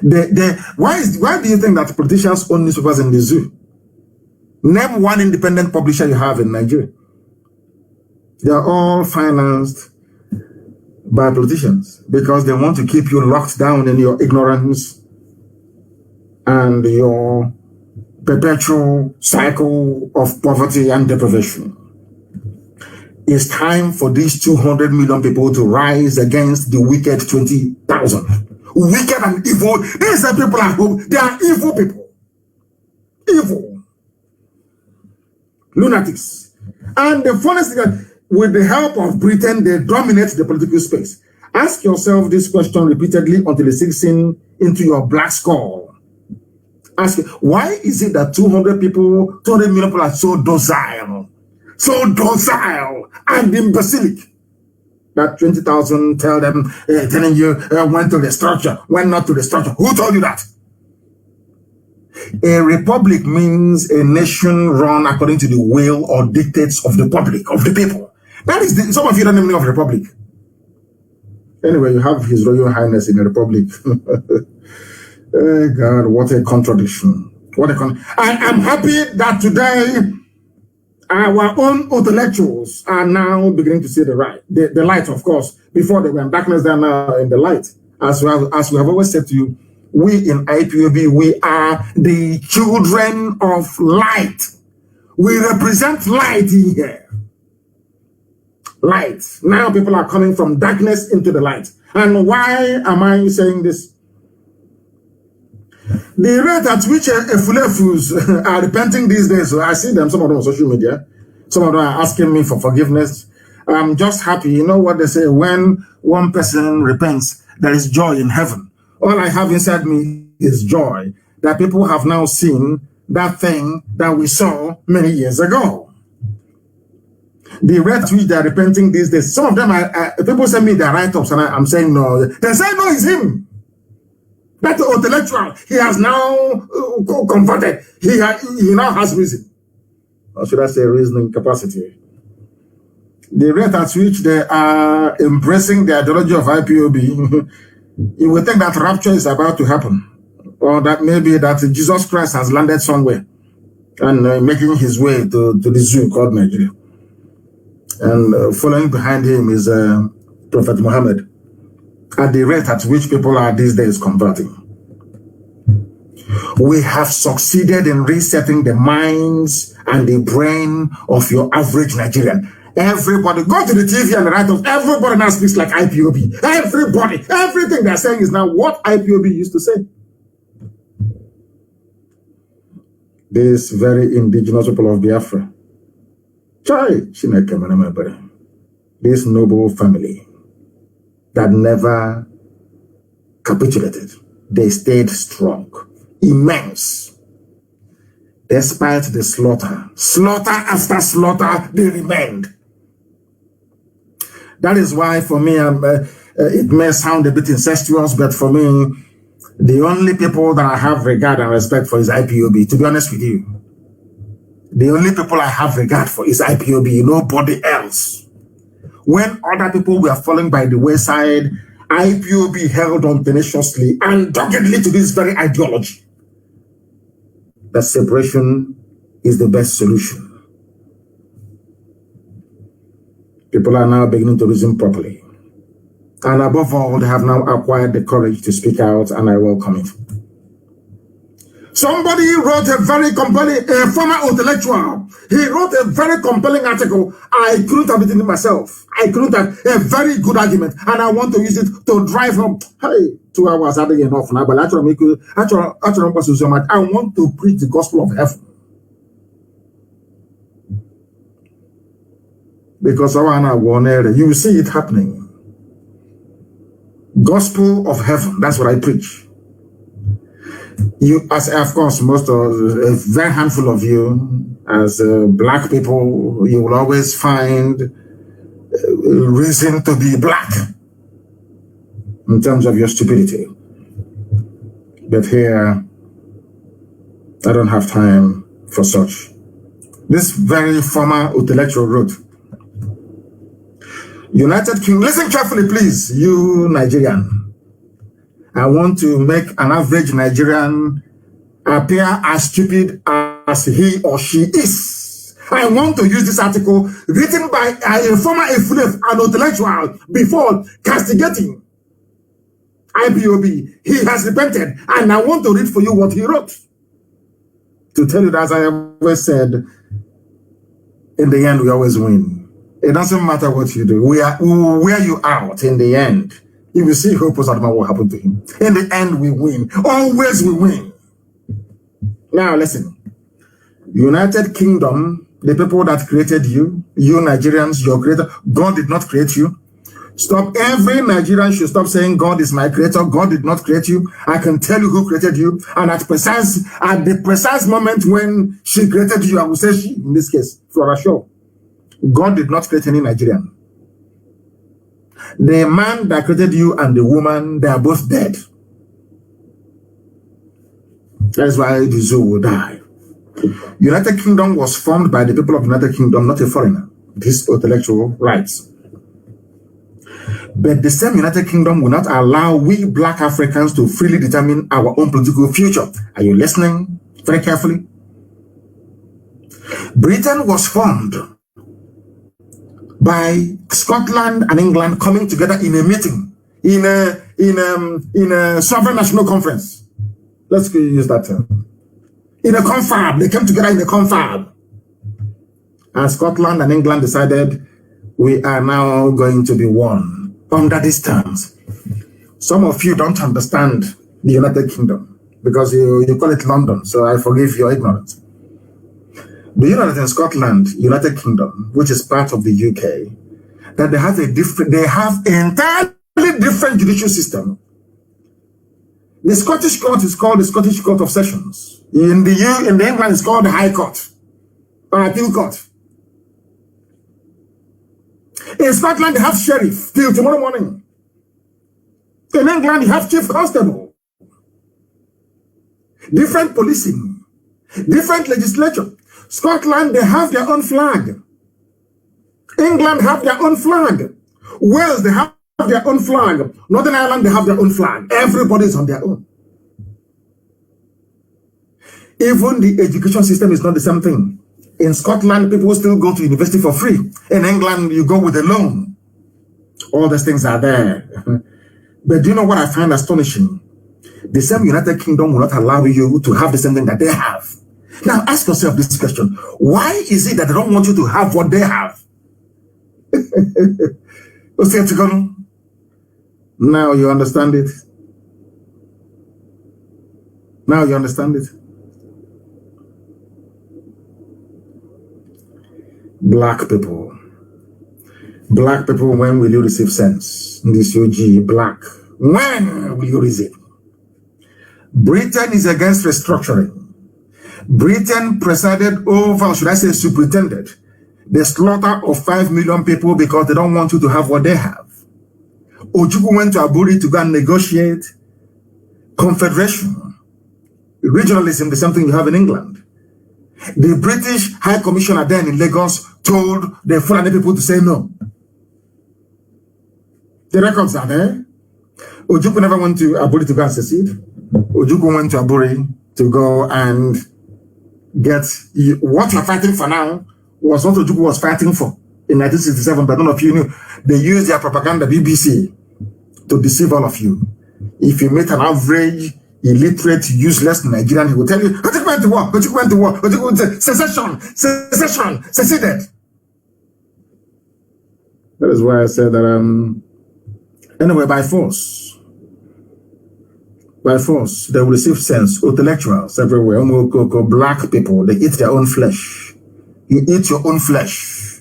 Why do you think that politicians own newspapers in the zoo? Name one independent publisher you have in Nigeria. They are all financed by politicians because they want to keep you locked down in your ignorance and your perpetual cycle of poverty and deprivation. It's time for these 200 million people to rise against the wicked 20,000. Wicked and evil. These are people at home. They are evil people. Evil. Lunatics. And the funniest thing is, with the help of Britain, they dominate the political space. Ask yourself this question repeatedly until it sinks in into your black skull. Ask, why is it that 200 million people are so docile and imbecilic? That 20,000 telling you went to the structure, went not to the structure. Who told you that? A republic means a nation run according to the will or dictates of the public, of the people. That is some of you don't even know of republic. Anyway, you have His Royal Highness in a republic. Oh God, what a contradiction. I am happy that today our own intellectuals are now beginning to see the light, of course. Before they were in darkness, they are now in the light. As we have always said to you, we in IPOB, we are the children of light. We represent light in here. Light. Now people are coming from darkness into the light. And why am I saying this? The rate at which Efulefus are repenting these days, I see them, some of them on social media, some of them are asking me for forgiveness. I'm just happy. You know what they say, when one person repents, there is joy in heaven. All I have inside me is joy that people have now seen that thing that we saw many years ago. The rate at which they are repenting these days, some of them, people send me their write-ups and I'm saying no. They say no, it's him. That intellectual, he has now converted. He now has reason. or should I say reasoning capacity. The rate at which they are embracing the ideology of IPOB, you will think that rapture is about to happen, or that maybe that Jesus Christ has landed somewhere and making his way to the zoo called Nigeria. And following behind him is Prophet Muhammad, at the rate at which people are these days converting. We have succeeded in resetting the minds and the brain of your average Nigerian. Everybody, go to the TV and write off. Everybody now speaks like IPOB. Everybody, everything they're saying is now what IPOB used to say. This very indigenous people of Biafra, this noble family that never capitulated, they stayed strong, immense. Despite the slaughter after slaughter, they remained. That is why, for me, it may sound a bit incestuous, but for me, the only people that I have regard and respect for is IPOB, to be honest with you. The only people I have regard for is IPOB, nobody else. When other people were falling by the wayside, IPOB held on tenaciously and doggedly to this very ideology. That separation is the best solution. People are now beginning to reason properly. And above all, they have now acquired the courage to speak out, and I welcome it. Somebody wrote a very compelling, a former intellectual, he wrote a very compelling article. I couldn't have written it myself. I couldn't have a very good argument, and I want to use it to drive home. Hey, 2 hours are enough now, but I want to preach the gospel of heaven. Because you will see it happening. Gospel of heaven, that's what I preach. You, as of course, most of a very handful of you, as black people, you will always find reason to be black in terms of your stupidity. But here, I don't have time for such. This very former intellectual wrote, United Kingdom, listen carefully, please, you Nigerian. I want to make an average Nigerian appear as stupid as he or she is. I want to use this article written by a former an intellectual before castigating IPOB. He has repented, and I want to read for you what he wrote. To tell you that, as I always said, in the end, we always win. It doesn't matter what you do. We will wear you out in the end. You will see who post what happened to him. In the end, we win. Always we win. Now listen. United Kingdom, the people that created you, you Nigerians, your creator, God did not create you. Stop. Every Nigerian should stop saying God is my creator. God did not create you. I can tell you who created you. And at the precise moment when she created you, I will say she, in this case, for sure. God did not create any Nigerian. The man that created you and the woman, they are both dead. That is why the zoo will die. United Kingdom was formed by the people of United Kingdom, not a foreigner. This intellectual rights. But the same United Kingdom will not allow we black Africans to freely determine our own political future. Are you listening very carefully? Britain was formed by Scotland and England coming together in a meeting, in a sovereign national conference. Let's use that term. In a confab, they came together in a confab. And Scotland and England decided we are now going to be one under these terms. Some of you don't understand the United Kingdom because you call it London, so I forgive your ignorance. Do you know that in Scotland, United Kingdom, which is part of the UK, that they have entirely different judicial system? The Scottish court is called the Scottish Court of Sessions. In England, it's called the High Court or Appeal Court. In Scotland, they have sheriff till tomorrow morning. In England, you have chief constable. Different policing. Different legislature. Scotland, they have their own flag. England have their own flag. Wales, they have their own flag. Northern Ireland, they have their own flag. Everybody's on their own. Even the education system is not the same thing. In Scotland, people still go to university for free. In England, you go with a loan. All these things are there. But do you know what I find astonishing? The same United Kingdom will not allow you to have the same thing that they have. Now, ask yourself this question. Why is it that they don't want you to have what they have? Now you understand it. Now you understand it. Black people, when will you receive sense? This UG, black, when will you receive? Britain is against restructuring. Britain presided over, should I say superintended, the slaughter of 5 million people because they don't want you to have what they have. Ojukwu went to Aburi to go and negotiate confederation. Regionalism, the same thing you have in England. The British High Commissioner then in Lagos told the Fulani people to say no. The records are there. Ojukwu never went to Aburi to go and secede. Ojukwu went to Aburi to go and get what you're fighting for now was what Ojukwu was fighting for in 1967, but none of you knew. They used their propaganda BBC to deceive all of you. If you meet an average illiterate, useless Nigerian, he will tell you, Ojukwu went to war, Ojukwu went to war, Ojukwu went to secession, seceded. That is why I said that, anyway, by force, they will receive sense, intellectuals everywhere, black people, they eat their own flesh. You eat your own flesh.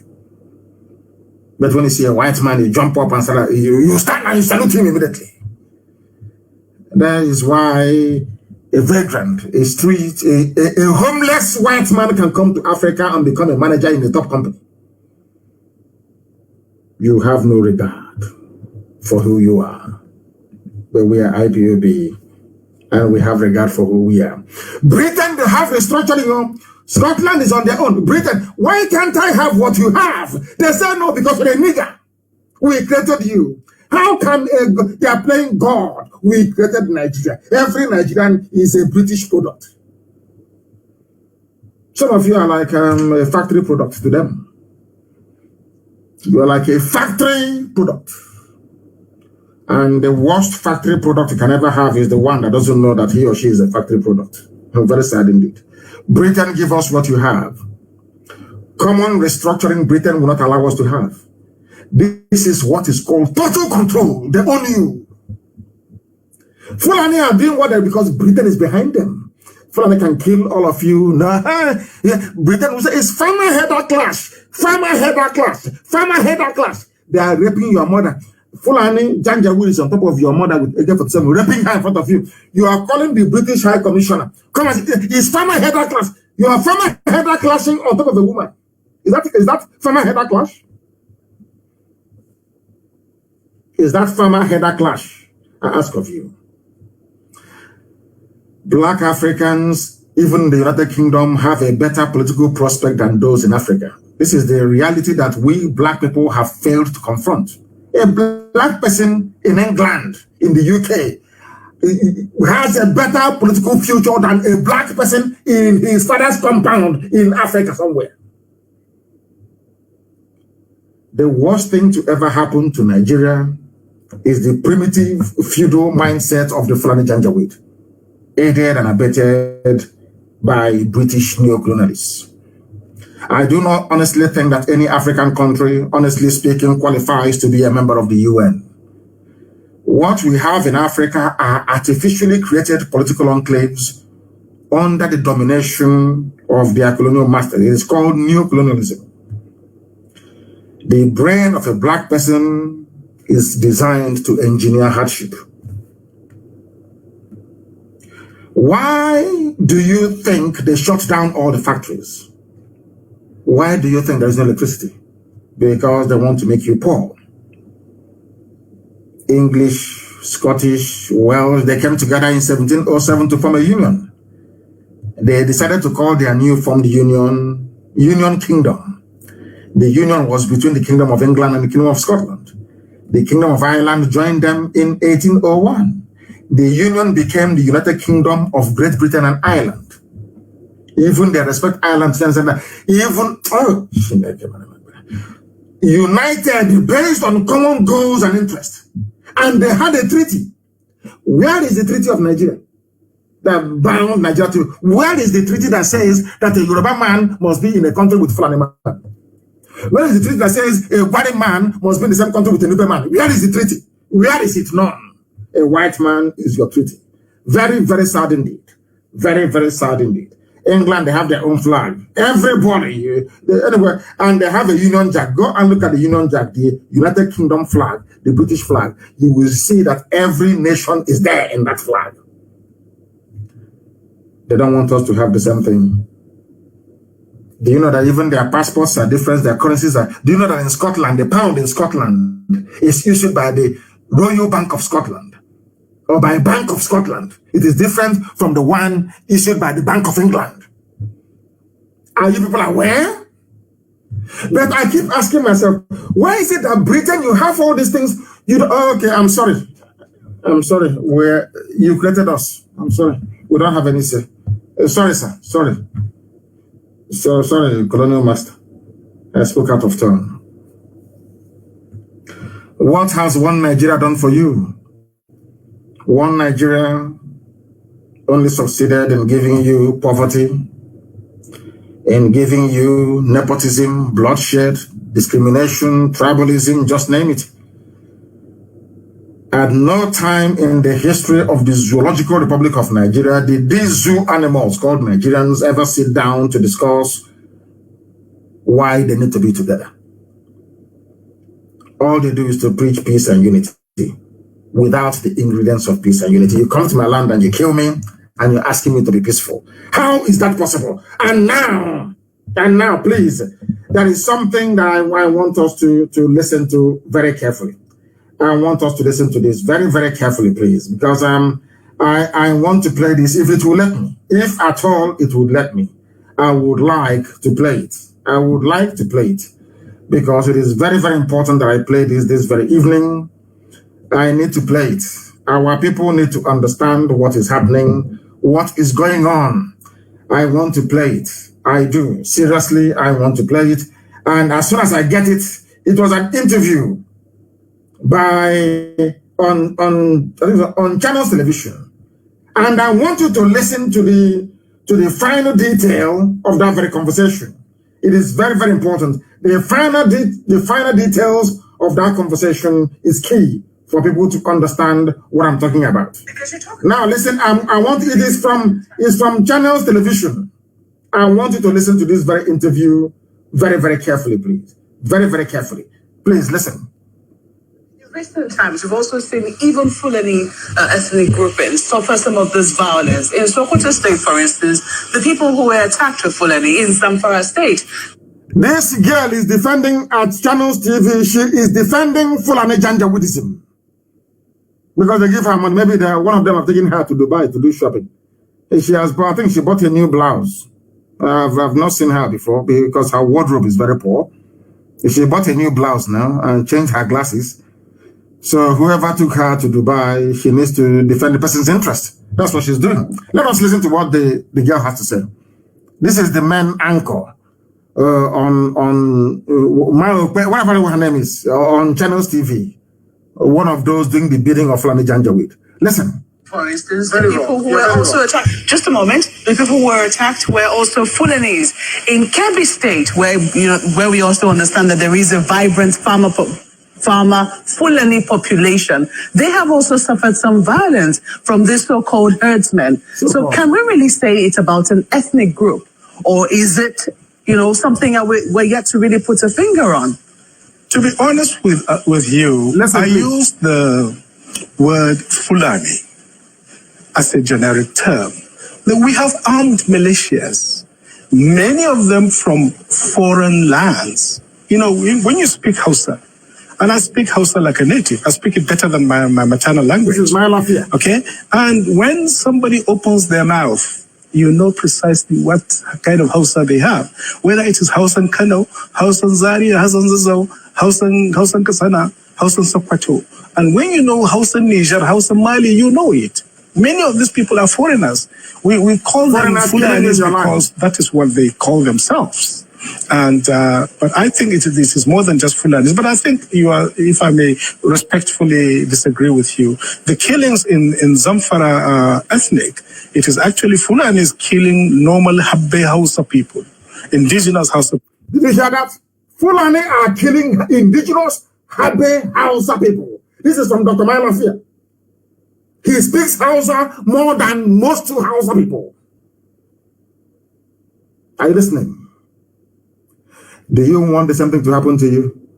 But when you see a white man, you jump up and start, you stand and you salute him immediately. That is why a vagrant, a street, a homeless white man can come to Africa and become a manager in a top company. You have no regard for who you are. But we are IPOB, and we have regard for who we are. Britain, they have restructuring. Scotland is on their own. Britain, why can't I have what you have? They say no, because we're a nigger. We created you. How can they are playing God? We created Nigeria. Every Nigerian is a British product. Some of you are like a factory product to them. You are like a factory product. And the worst factory product you can ever have is the one that doesn't know that he or she is a factory product. I'm very sad indeed. Britain, give us what you have. Common restructuring Britain will not allow us to have. This is what is called total control. They own you. Fulani are doing what they because Britain is behind them. Fulani can kill all of you. No, yeah. Britain will say it's farmer header clash. Farmer header clash. Farmer header clash. They are raping your mother. Fulani Janjaweed is on top of your mother with AK-47, raping her in front of you. You are calling the British High Commissioner. Come and say, it's farmer header clash. You are farmer header clashing on top of a woman. Is that farmer header clash? Is that farmer header clash? I ask of you. Black Africans, even in the United Kingdom, have a better political prospect than those in Africa. This is the reality that we black people have failed to confront. A black person in England, in the UK, has a better political future than a black person in his father's compound in Africa somewhere. The worst thing to ever happen to Nigeria is the primitive feudal mindset of the Fulani Janjaweed, aided and abetted by British neocolonialists. I do not honestly think that any African country, honestly speaking, qualifies to be a member of the UN. What we have in Africa are artificially created political enclaves under the domination of their colonial masters. It is called neocolonialism. The brain of a black person is designed to engineer hardship. Why do you think they shut down all the factories? Why do you think there is no electricity? Because they want to make you poor. English, Scottish, Welsh, they came together in 1707 to form a union. They decided to call their new formed Union Kingdom. The union was between the Kingdom of England and the Kingdom of Scotland. The Kingdom of Ireland joined them in 1801. The union became the United Kingdom of Great Britain and Ireland. Even they respect Ireland, united based on common goals and interests. And they had a treaty. Where is the Treaty of Nigeria that bound Nigeria to? Where is the treaty that says that a Yoruba man must be in a country with Fulani man? Where is the treaty that says a white man must be in the same country with a Nupe man? Where is the treaty? Where is it? None. A white man is your treaty. Very, very sad indeed. Very, very sad indeed. England, they have their own flag. Everybody, anyway, and they have a Union Jack. Go and look at the Union Jack, the United Kingdom flag, the British flag. You will see that every nation is there in that flag. They don't want us to have the same thing. Do you know that even their passports are different, their currencies are... Do you know that in Scotland, the pound in Scotland is issued by the Royal Bank of Scotland or by Bank of Scotland? It is different from the one issued by the Bank of England. Are you people aware? But I keep asking myself, why is it that Britain, you have all these things? You don't, oh, okay, I'm sorry. I'm sorry. You created us. I'm sorry. We don't have any say. Sorry, sir. Sorry. So sorry, Colonial Master. I spoke out of turn. What has one Nigeria done for you? One Nigeria only succeeded in giving you poverty, in giving you nepotism, bloodshed, discrimination, tribalism, just name it. At no time in the history of the Zoological Republic of Nigeria did these zoo animals called Nigerians ever sit down to discuss why they need to be together. All they do is to preach peace and unity without the ingredients of peace and unity. You come to my land and you kill me and you're asking me to be peaceful. How is that possible? And now, please, there is something that I want us to listen to very carefully. I want us to listen to this very, very carefully, please, because I want to play this if it will let me. If at all it would let me, I would like to play it. I would like to play it because it is very, very important that I play this very evening. I need to play it. Our people need to understand what is happening, what is going on. I want to play it. I do. Seriously, I want to play it. And as soon as I get it, it was an interview on Channels Television, and I want you to listen to the final detail of that very conversation. It is very, very important. The final details of that conversation is key for people to understand what I'm talking about. Now, listen. I want it is from Channels Television. I want you to listen to this very interview very, very carefully, please. Very, very carefully. Please listen. Recent times, we've also seen even Fulani ethnic groupings suffer some of this violence. In Sokoto State, for instance, the people who were attacked were Fulani in Zamfara State. This girl is defending at Channels TV. She is defending Fulani Janjaweedism because they give her money. Maybe one of them have taken her to Dubai to do shopping. She has bought, I think she bought a new blouse. I've not seen her before because her wardrobe is very poor. She bought a new blouse now and changed her glasses. So whoever took her to Dubai, she needs to defend the person's interest. That's what she's doing. Let us listen to what the girl has to say. This is the main anchor whatever her name is, on Channels TV. One of those doing the bidding of Fulani Janjaweed. Listen. For instance, the people who were also attacked, just a moment, the people who were attacked were also Fulanis. In Kebbi State, where we also understand that there is a vibrant farmer Fulani population, they have also suffered some violence from this so-called herdsmen. So can we really say it's about an ethnic group, or is it, something that we're yet to really put a finger on? To be honest with you, I use the word Fulani as a generic term. We have armed militias, many of them from foreign lands. When you speak Hausa, and I speak Hausa like a native, I speak it better than my maternal language. This is my life here. Okay? And when somebody opens their mouth, you know precisely what kind of Hausa they have. Whether it is Hausan Kano, Hausan Zaria, Hausan Zazzau, Hausan Kasana, Hausan Sokoto. And when you know Hausan Niger, Hausan Mali, you know it. Many of these people are foreigners. We call them Fulanis because that is what they call themselves. And but I think this is more than just Fulanis. But I think you are, if I may respectfully disagree with you, the killings in Zamfara ethnic, it is actually Fulanis killing normal Habbe Hausa people, indigenous Hausa. Did you hear that? Fulani are killing indigenous Habbe Hausa people. This is from Dr. Mailafia. He speaks Hausa more than most Hausa people. Are you listening? Do you want the same thing to happen to you?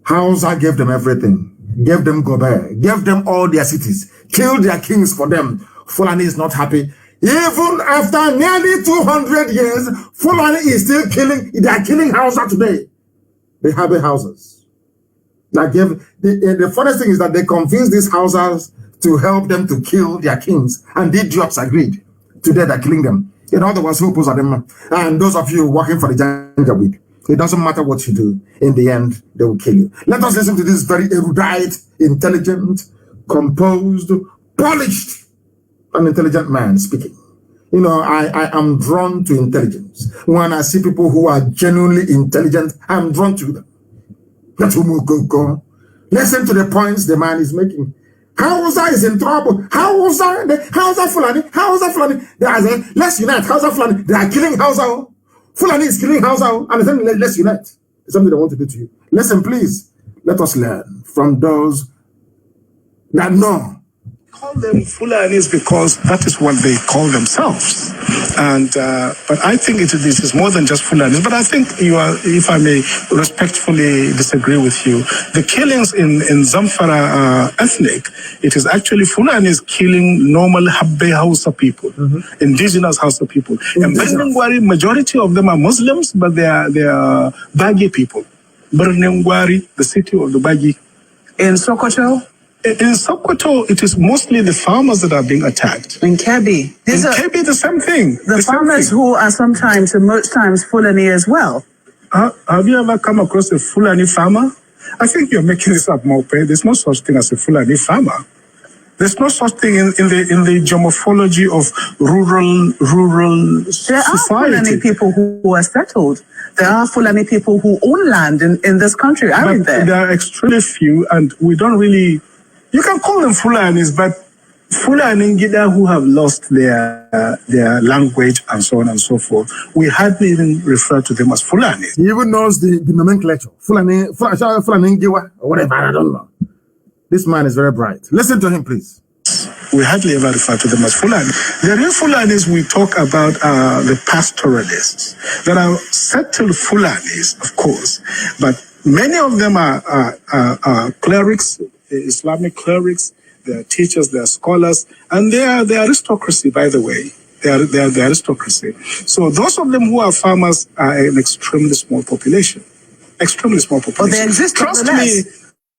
Hausa gave them everything. Gave them Gobert. Gave them all their cities. Killed their kings for them. Fulani is not happy. Even after nearly 200 years, Fulani is still killing. They are killing Hausa today. They have houses. The funniest thing is that they convinced these Hausas to help them to kill their kings. And the idiots agreed. Today they're killing them. In other words, who pose at them? And those of you working for the Janjaweed, it doesn't matter what you do. In the end, they will kill you. Let us listen to this very erudite, intelligent, composed, polished, and intelligent man speaking. You know, I am drawn to intelligence. When I see people who are genuinely intelligent, I'm drawn to them. Listen to the points the man is making. Hausa is in trouble. Hausa Fulani. They are saying, let's unite. Hausa Fulani. They are killing Hausa. Fulani is killing Hausa. And then let's unite. It's something they want to do to you. Listen, please. Let us learn from those that know. Call them Fulanis because that is what they call themselves. And but I think this is more than just Fulanis. But I think you are, if I may respectfully disagree with you, the killings in Zamfara ethnic, it is actually Fulanis killing normal Habbe Hausa people, indigenous Hausa people. And Birnengwari, majority of them are Muslims, but they are Bagi people. Birnengwari, the city of the Bagi. In Sokoto? In Sokoto, it is mostly the farmers that are being attacked. In Kebbi? In Kebbi, the same thing. The farmers who are sometimes, and most times, Fulani as well. Have you ever come across a Fulani farmer? I think you're making this up, Mope. There's no such thing as a Fulani farmer. There's no such thing in the geomorphology of rural society. There are Fulani people who are settled. There are Fulani people who own land in this country, aren't there? There are extremely few, and we don't really... You can call them Fulanis, but Fulani Ngida who have lost their language and so on and so forth, we hardly even refer to them as Fulanis. He even knows the nomenclature. Fulani Ngiwa, or whatever, I don't know. This man is very bright. Listen to him, please. We hardly ever refer to them as Fulani. The real Fulanis we talk about are the pastoralists. There are settled Fulanis, of course, but many of them are clerics, Islamic clerics, they are teachers, they are scholars, and they are the aristocracy, by the way. They are the aristocracy. So those of them who are farmers are an extremely small population. Extremely small population. But they exist. Trust me,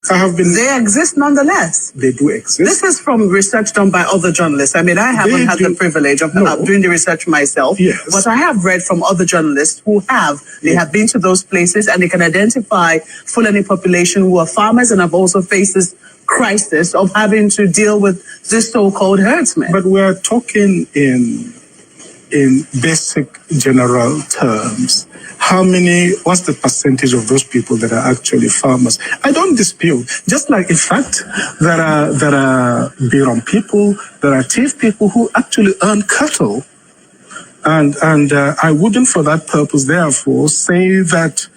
They exist nonetheless. They do exist. This is from research done by other journalists. I mean, I haven't had the privilege of doing the research myself, but I have read from other journalists who have. They have been to those places and they can identify Fulani population who are farmers and have also faced this crisis of having to deal with this so-called herdsmen. But we're talking in basic general terms. What's the percentage of those people that are actually farmers? I don't dispute. Just like, in fact, there are Biron people, there are Tiv people who actually earn cattle. And I wouldn't for that purpose, therefore, say that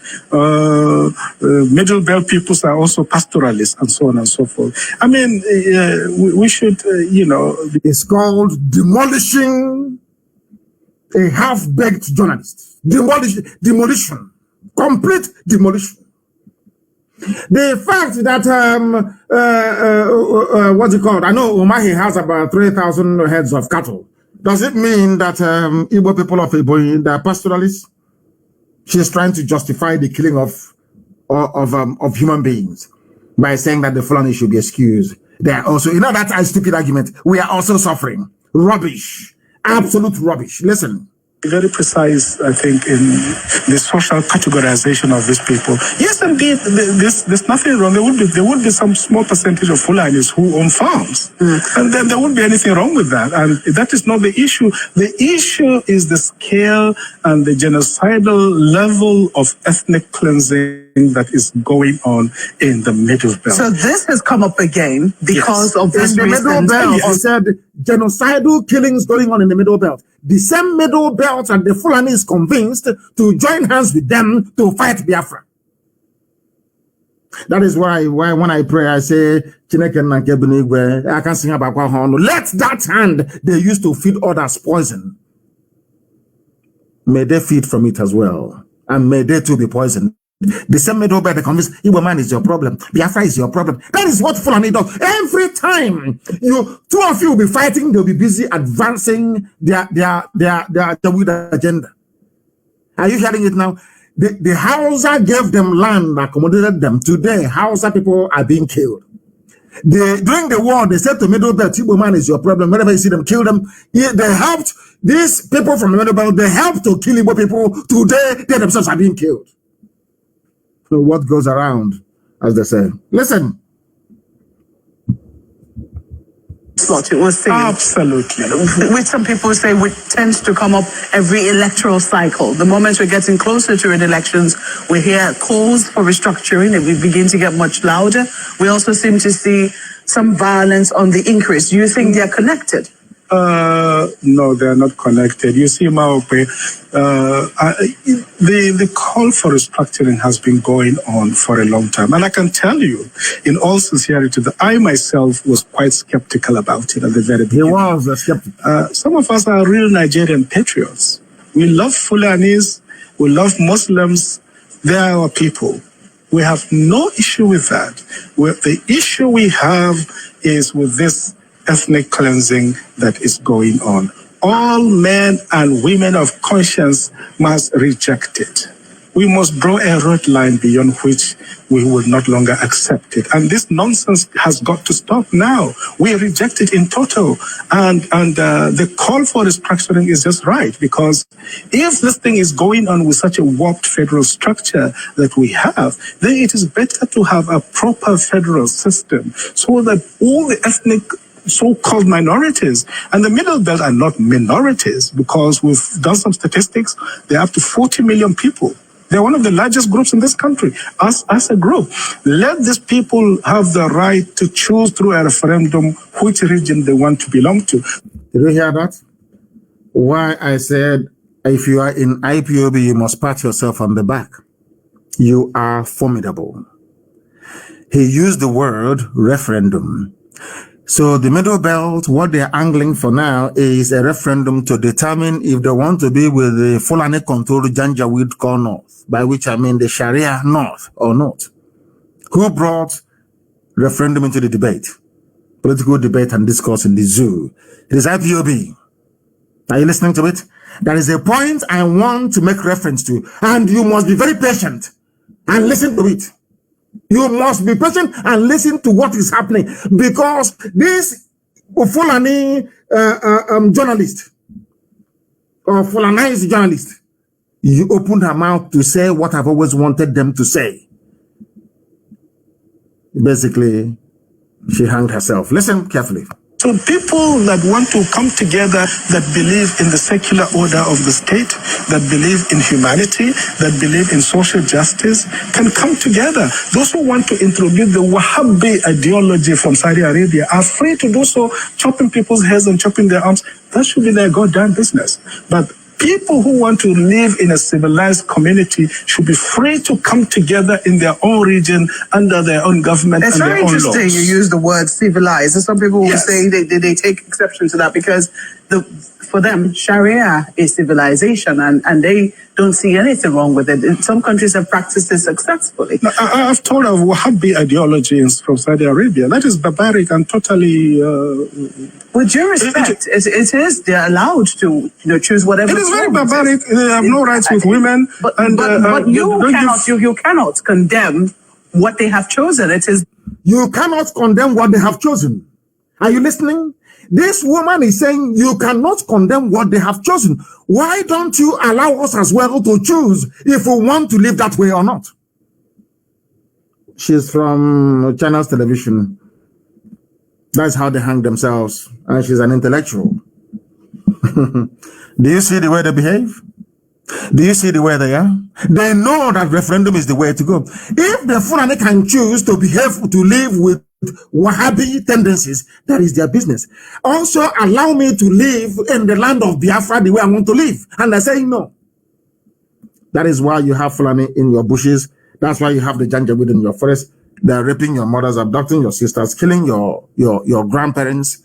Middle Belt peoples are also pastoralists and so on and so forth. I mean, we should, It's called demolishing a half-baked journalist. Demolition. Complete demolition. The fact that, what's it called? I know Umahi has about 3,000 heads of cattle. Does it mean that Igbo people of Igbo, they are pastoralists? She's trying to justify the killing of human beings by saying that the Fulani should be excused. They are also, that's a stupid argument. We are also suffering. Rubbish. Absolute rubbish. Listen. Very precise, I think, in the social categorization of these people. Yes, indeed, there's nothing wrong. There would be some small percentage of Fulanis who own farms, and then there wouldn't be anything wrong with that. And that is not the issue. The issue is the scale and the genocidal level of ethnic cleansing that is going on in the Middle Belt. So this has come up again because of this in the Middle Belt. He said genocidal killings going on in the Middle Belt. The same Middle Belt and the Fulani is convinced to join hands with them to fight Biafra. That is why when I pray, I say, I can sing about let that hand they used to feed others poison. May they feed from it as well. And may they too be poisoned. The same Middle Belt, they convince Igbo man is your problem. Biafra is your problem. That is what Fulani does. Every time two of you will be fighting, they'll be busy advancing their agenda. Are you hearing it now? The Hausa gave them land, accommodated them. Today, Hausa people are being killed. During the war, they said to Middle Belt, Igbo man is your problem. Whenever you see them, kill them. They helped these people from the Middle Belt. They helped to kill Igbo people. Today, they themselves are being killed. So what goes around, as they say. Listen. It was saying, absolutely. Which some people say tends to come up every electoral cycle. The moment we're getting closer to the elections, we hear calls for restructuring and we begin to get much louder. We also seem to see some violence on the increase. Do you think they're connected? No, they are not connected. You see, Maope, the call for restructuring has been going on for a long time. And I can tell you, in all sincerity, that I myself was quite skeptical about it at the very beginning. He was a skeptic. Some of us are real Nigerian patriots. We love Fulanis. We love Muslims. They are our people. We have no issue with that. The issue we have is with this ethnic cleansing that is going on. All men and women of conscience must reject it. We must draw a red line beyond which we will not longer accept it. And this nonsense has got to stop now. We reject it in total. And the call for restructuring is just right, because if this thing is going on with such a warped federal structure that we have, then it is better to have a proper federal system so that all the ethnic so-called minorities, and the Middle Belt are not minorities, because we've done some statistics, they're up to 40 million people. They're one of the largest groups in this country, as a group. Let these people have the right to choose through a referendum which region they want to belong to. Did you hear that? Why I said, if you are in IPOB, you must pat yourself on the back. You are formidable. He used the word referendum. So the Middle Belt, what they're angling for now is a referendum to determine if they want to be with the Fulani-controlled Janjaweed Core North, by which I mean the Sharia North or not. Who brought referendum into the debate? Political debate and discourse in the zoo. It is IPOB. Are you listening to it? That is a point I want to make reference to, and you must be very patient and listen to it. You must be patient and listen to what is happening, because this Fulani journalist or Fulanized journalist, you opened her mouth to say what I've always wanted them to say. Basically, she hanged herself. Listen carefully. So people that want to come together, that believe in the secular order of the state, that believe in humanity, that believe in social justice, can come together. Those who want to introduce the Wahhabi ideology from Saudi Arabia are free to do so, chopping people's heads and chopping their arms. That should be their goddamn business. But people who want to live in a civilized community should be free to come together in their own region under their own government and their own laws. It's very interesting you use the word civilized. And some people will say they take exception to that, because for them, Sharia is civilization, and they don't see anything wrong with it. Some countries have practiced it successfully. Now, I've told of Wahhabi ideology from Saudi Arabia. That is barbaric and totally... with due respect, it is, they're allowed to choose whatever. It is very barbaric. They have no rights with women. But you cannot condemn what they have chosen. It is. You cannot condemn what they have chosen. Are you listening? This woman is saying you cannot condemn what they have chosen. Why don't you allow us as well to choose if we want to live that way or not? She's from China's television. That's how they hang themselves. And she's an intellectual. Do you see the way they behave? Do you see the way they are? They know that referendum is the way to go. If the Fulani can choose to behave, to live with Wahhabi tendencies, that is their business. Also, allow me to live in the land of Biafra the way I want to live. And they're saying no. That is why you have Fulani in your bushes. That's why you have the Janjaweed in your forest. They're raping your mothers, abducting your sisters, killing your grandparents.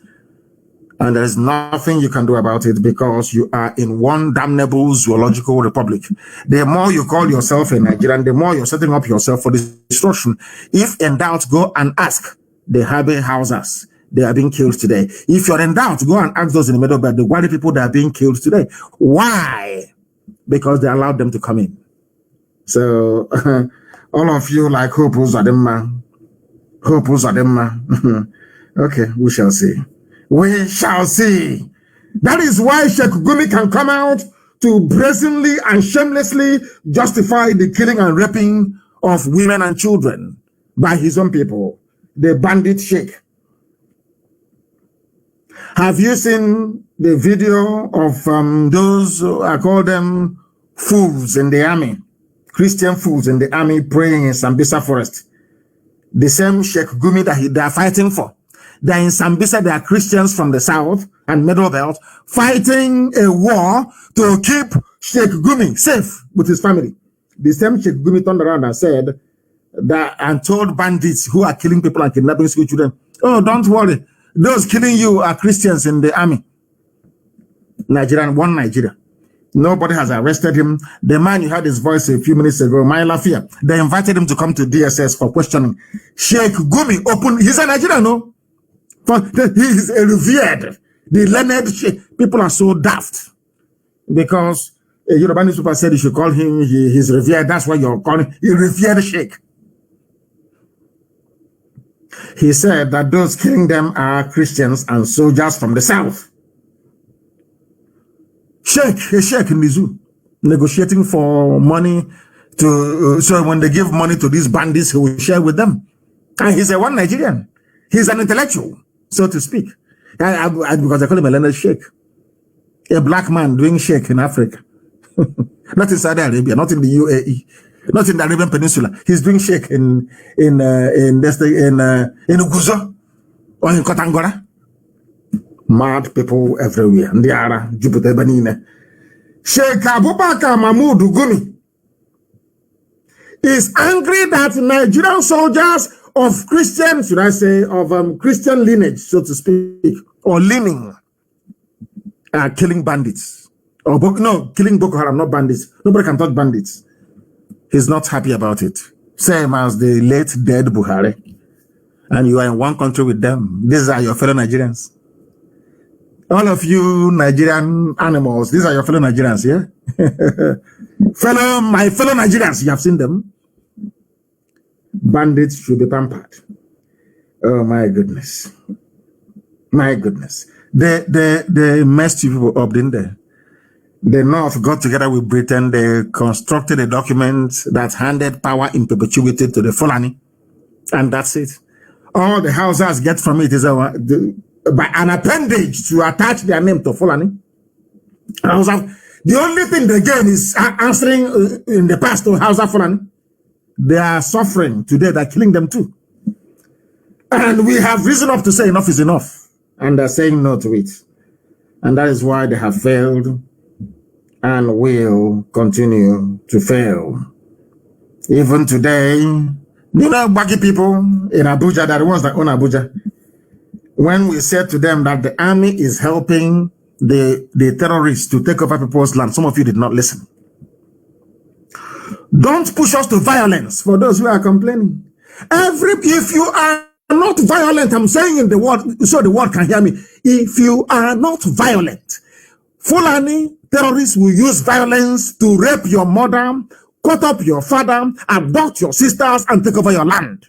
And there is nothing you can do about it because you are in one damnable zoological republic. The more you call yourself a Nigerian, the more you're setting up yourself for destruction. If in doubt, go and ask the Habe Hausas. They are being killed today. If you're in doubt, go and ask those in the middle belt, the white people that are being killed today. Why? Because they allowed them to come in. So, all of you like Hope Uzadema. Hope Uzadema. Okay, we shall see. We shall see. That is why Sheikh Gumi can come out to brazenly and shamelessly justify the killing and raping of women and children by his own people, the bandit Sheikh. Have you seen the video of those, I call them fools in the army, Christian fools in the army praying in Sambisa forest? The same Sheikh Gumi that they are fighting for. They're in Sambisa, they are Christians from the south and middle belt fighting a war to keep Sheikh Gumi safe with his family. The same Sheikh Gumi turned around and said that and told bandits who are killing people and kidnapping school children, oh, don't worry. Those killing you are Christians in the army. Nigerian, one Nigeria. Nobody has arrested him. The man you heard his voice a few minutes ago, my Lafia, they invited him to come to DSS for questioning. Sheikh Gumi opened, he's a Nigerian, no? He is a revered, the learned Sheikh. People are so daft because a Yoruba newspaper said you should call him, he's revered. That's why you're calling him a revered Sheikh. He said that those killing them are Christians and soldiers from the south. A sheikh in the zoo, negotiating for money to, so when they give money to these bandits, he will share with them. And he's a one Nigerian. He's an intellectual, so to speak. Because I call him a learned sheikh. A black man doing sheikh in Africa. Not in Saudi Arabia, not in the UAE, not in the Arabian Peninsula. He's doing sheikh in Uguzo or in Kotangora. Mad people everywhere. Ndiara, Jupiter Benine. Sheikh Abubakar Mahmoud Gumi is angry that Nigerian soldiers of Christian, should I say, of Christian lineage, so to speak, or leaning, are killing bandits. Or killing Boko Haram, not bandits. Nobody can touch bandits. He's not happy about it. Same as the late dead Buhari. And you are in one country with them. These are your fellow Nigerians. All of you Nigerian animals, these are your fellow Nigerians, yeah? My fellow Nigerians, you have seen them. Bandits should be pampered. Oh my goodness. My goodness. They messed you people up, didn't they? The North got together with Britain. They constructed a document that handed power in perpetuity to the Fulani. And that's it. All the houses get from it is by an appendage to attach their name to Fulani. The only thing they gain is answering in the past to Hausa Fulani. They are suffering today. They're killing them too. And we have risen up to say enough is enough. And they're saying no to it. And that is why they have failed and will continue to fail. Even today, Baki people in Abuja, that the ones that own Abuja, when we said to them that the army is helping the terrorists to take over people's land, some of you did not listen. Don't push us to violence for those who are complaining. If you are not violent, I'm saying in the word, so the world can hear me. If you are not violent, Fulani terrorists will use violence to rape your mother, cut up your father, abduct your sisters, and take over your land.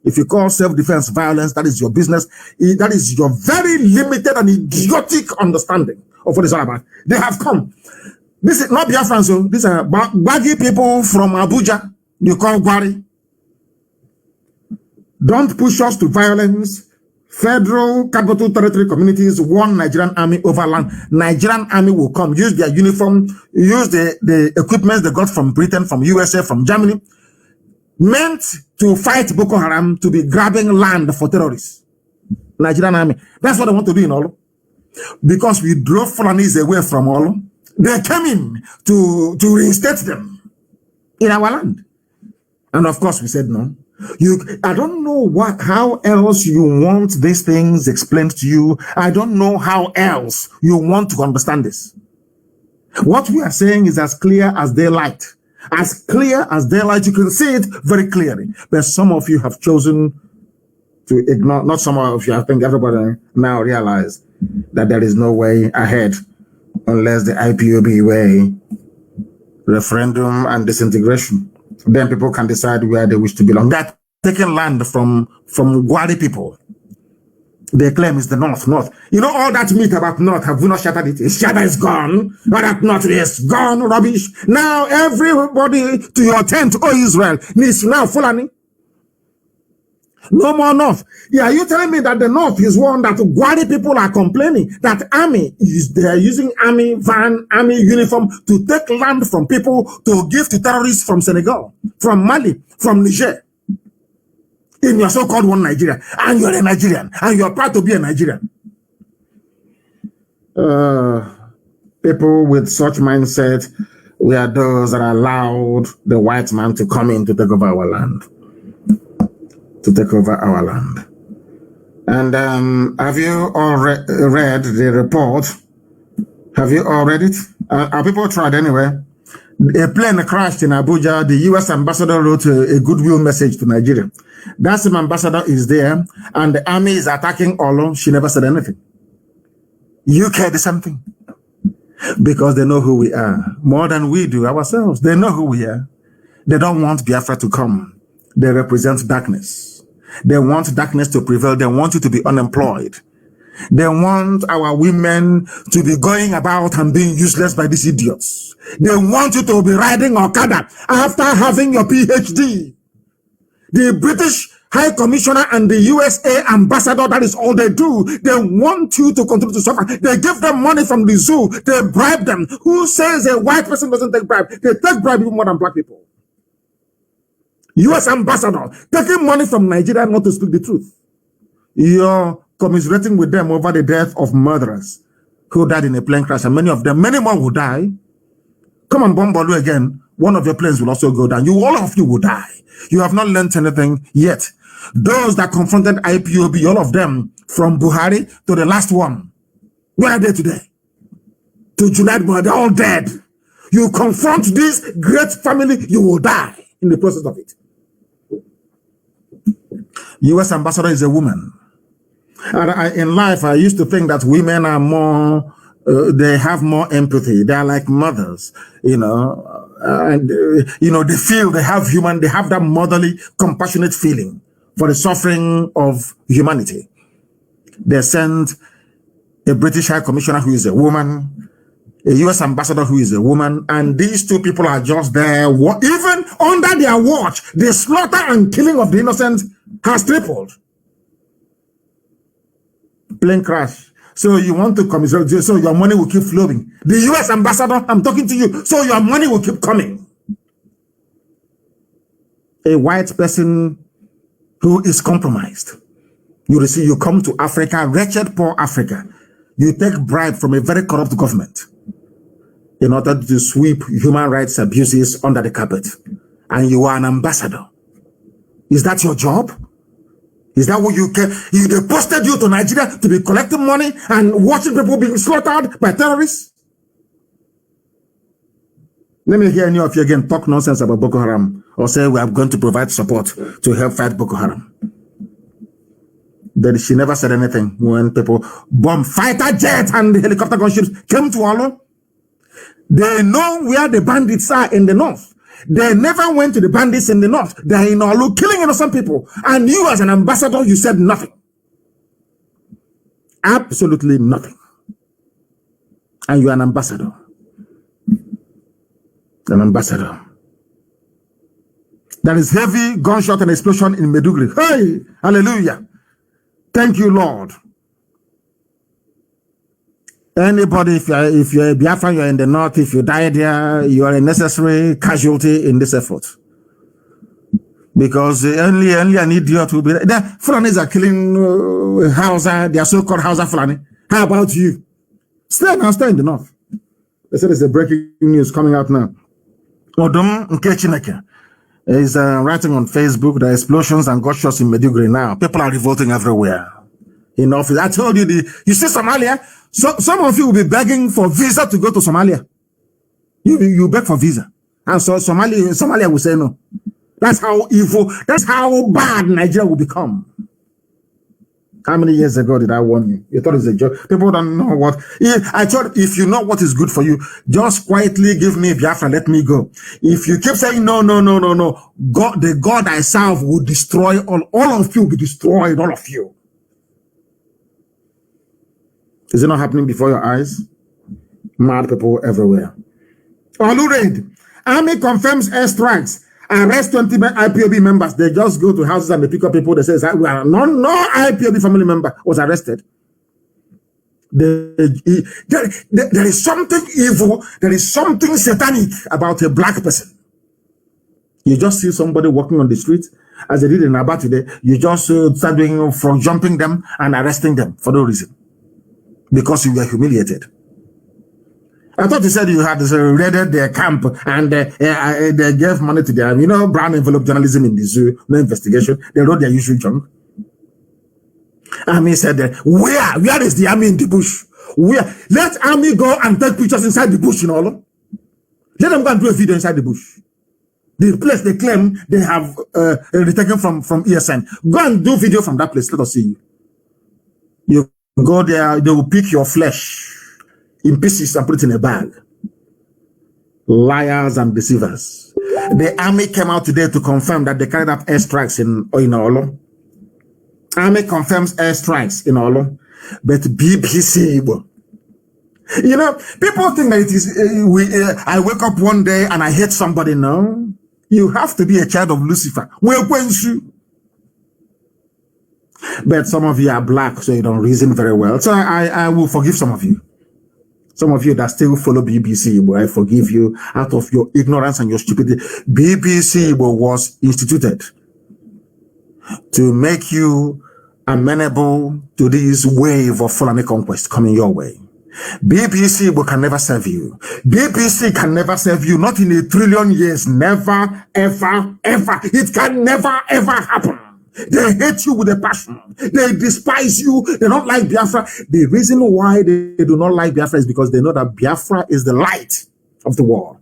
If you call self-defense violence, that is your business. That is your very limited and idiotic understanding of what it's all about. They have come. This is not Biafran, so these are baggy people from Abuja. You call Gwari. Don't push us to violence. Federal Capital Territory communities want Nigerian army over land. Nigerian army will come, use their uniform, use the equipment they got from Britain, from USA, from Germany, meant to fight Boko Haram, to be grabbing land for terrorists. Nigerian army. That's what they want to do in Olu. Because we drove Fulanis away from Olu, they came in to reinstate them in our land. And of course, we said no. I don't know how else you want these things explained to you. I don't know how else you want to understand this. What we are saying is as clear as daylight. As clear as daylight, you can see it very clearly. But some of you have chosen to ignore, not some of you, I think everybody now realize that there is no way ahead unless the IPOB way, referendum and disintegration. Then people can decide where they wish to belong. That taking land from Gwari people. They claim it's the North. You know all that myth about North, have we not shattered it? Shatter is gone. All that North is gone, rubbish. Now everybody to your tent, oh Israel, needs now Fulani. No more North. Yeah, you telling me that the North is one that Gwari people are complaining that army they are using army van, army uniform to take land from people to give to terrorists from Senegal, from Mali, from Niger. In your so-called one Nigeria, and you're a Nigerian, and you're proud to be a Nigerian. People with such mindset, we are those that allowed the white man to come in to take over our land. And have you all read the report? Have you all read it? Are people tried anyway? A plane crashed in Abuja. The U.S. ambassador wrote a goodwill message to Nigeria. That same ambassador is there, and the army is attacking Olo. She never said anything. UK did something. Because they know who we are. More than we do ourselves. They know who we are. They don't want Biafra to come. They represent darkness. They want darkness to prevail. They want you to be unemployed. They want our women to be going about and being useless by these idiots. They want you to be riding Okada after having your PhD. The British High Commissioner and the USA Ambassador, that is all they do. They want you to continue to suffer. They give them money from the zoo. They bribe them. Who says a white person doesn't take bribe? They take bribe even more than black people. US Ambassador taking money from Nigeria not to speak the truth. You're commiserating with them over the death of murderers who died in a plane crash, and many of them, many more will die. Come on, Bombolu again. One of your planes will also go down. All of you will die. You have not learned anything yet. Those that confronted IPOB, all of them, from Buhari to the last one, where are they today? To Junaid Buhari, they're all dead. You confront this great family, you will die in the process of it. US Ambassador is a woman. And in life, I used to think that women are more, they have more empathy. They are like mothers, they feel, they have that motherly, compassionate feeling for the suffering of humanity. They send a British High Commissioner who is a woman, a US Ambassador who is a woman, and these two people are just there. Even under their watch, the slaughter and killing of the innocent has tripled. Plane crash. So you want to commiserate, so your money will keep flowing. The US Ambassador, I'm talking to you, so your money will keep coming. A white person who is compromised. You come to Africa, wretched poor Africa. You take bribe from a very corrupt government in order to sweep human rights abuses under the carpet. And you are an ambassador. Is that your job? Is that what you can? They posted you to Nigeria to be collecting money and watching people being slaughtered by terrorists? Let me hear any of you again talk nonsense about Boko Haram or say we are going to provide support to help fight Boko Haram. Then she never said anything when people bomb fighter jets and helicopter gunships came to Olo. They know where the bandits are in the north. They never went to the bandits in the north. They're in Olu killing innocent people. And you as an ambassador, you said nothing. Absolutely nothing. And you're an ambassador. An ambassador. There is heavy gunshot and explosion in Maiduguri. Hey, hallelujah. Thank you, Lord. Anybody, if you're a Biafra, you're in the north, if you die there, you are a necessary casualty in this effort. Because only an idiot will be there. The Fulanis are killing Hausa, they are so-called Hausa Fulani. How about you? Stay in the north. They said there's a breaking news coming out now. Odom Nkechineke is writing on Facebook the explosions and gunshots in Maiduguri now. People are revolting everywhere. In office, I told you, you see Somalia? So some of you will be begging for visa to go to Somalia. You beg for visa. And so Somalia will say no. That's how evil, that's how bad Nigeria will become. How many years ago did I warn you? You thought it was a joke. People don't know what. I thought if you know what is good for you, just quietly give me Biafra, let me go. If you keep saying no, God, the God I serve will destroy all of you will be destroyed, all of you. Is it not happening before your eyes? Mad people everywhere. Olu raid. Army confirms airstrikes. Arrest 20 IPOB members. They just go to houses and they pick up people. They say, no IPOB family member was arrested. There is something evil. There is something satanic about a black person. You just see somebody walking on the street, as they did in Aba today. You just start doing from jumping them and arresting them for no reason. Because you were humiliated. I thought you said you had raided their camp and they gave money to them. You know, brown envelope journalism in the zoo, no investigation. They wrote their usual junk. Army said, where is the army in the bush? Where? Let army go and take pictures inside the bush in Olo. Let them go and do a video inside the bush. The place they claim they have retaken from ESN. Go and do video from that place. Let us see you. You go there, they will pick your flesh in pieces and put it in a bag. Liars and deceivers. The army came out today to confirm that they carried out airstrikes in Olo. Army confirms airstrikes in Olo. But BBC, you know, people think that it is, I wake up one day and I hate somebody. No. You have to be a child of Lucifer. But some of you are black, so you don't reason very well. So I will forgive some of you. Some of you that still follow BBC, but I forgive you out of your ignorance and your stupidity. BBC was instituted to make you amenable to this wave of Fulani conquest coming your way. BBC can never serve you. BBC can never serve you, not in 1 trillion years. Never, ever, ever. It can never, ever happen. They hate you with a passion. They despise you. They don't like Biafra. The reason why they do not like Biafra is because they know that Biafra is the light of the world.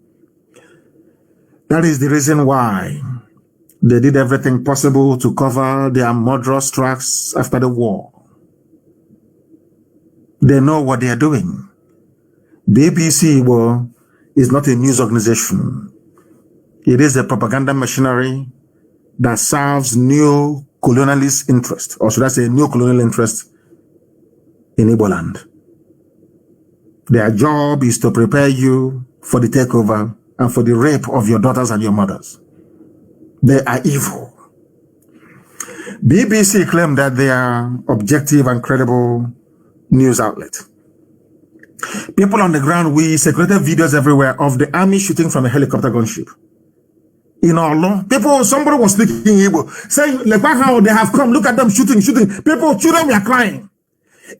That is the reason why they did everything possible to cover their murderous tracks after the war. They know what they are doing. BBC is not a news organization. It is a propaganda machinery that serves neo-colonialist interest, or should I say neo-colonial interest in Igbo land. Their job is to prepare you for the takeover and for the rape of your daughters and your mothers. They are evil. BBC claim that they are objective and credible news outlet. People on the ground, we circulated videos everywhere of the army shooting from a helicopter gunship. In Olo, somebody was speaking Igbo, saying, look how they have come, look at them shooting. People, children were crying.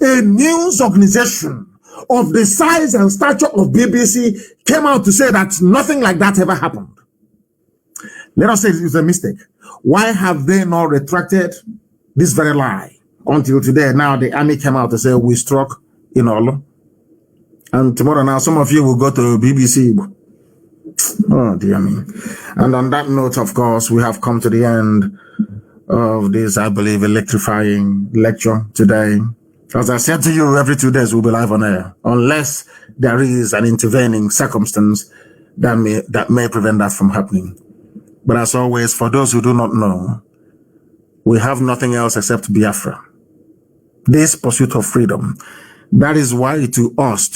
A news organization of the size and stature of BBC came out to say that nothing like that ever happened. Let us say it was a mistake. Why have they not retracted this very lie? Until today, now the army came out to say we struck in Olo. And tomorrow now, some of you will go to BBC. Oh, dear me. And on that note, of course, we have come to the end of this, I believe, electrifying lecture today. As I said to you, every 2 days we'll be live on air, unless there is an intervening circumstance that may prevent that from happening. But as always, for those who do not know, we have nothing else except Biafra. This pursuit of freedom. That is why to us,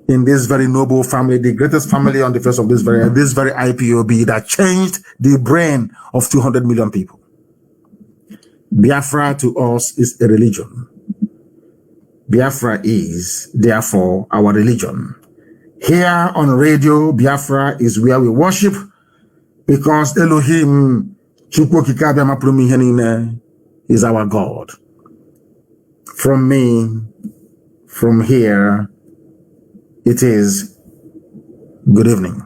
in this very noble family, the greatest family on the face of this very IPOB that changed the brain of 200 million people. Biafra to us is a religion. Biafra is, therefore, our religion. Here on radio, Biafra is where we worship, because Elohim is our God. From me, from here, it is good evening.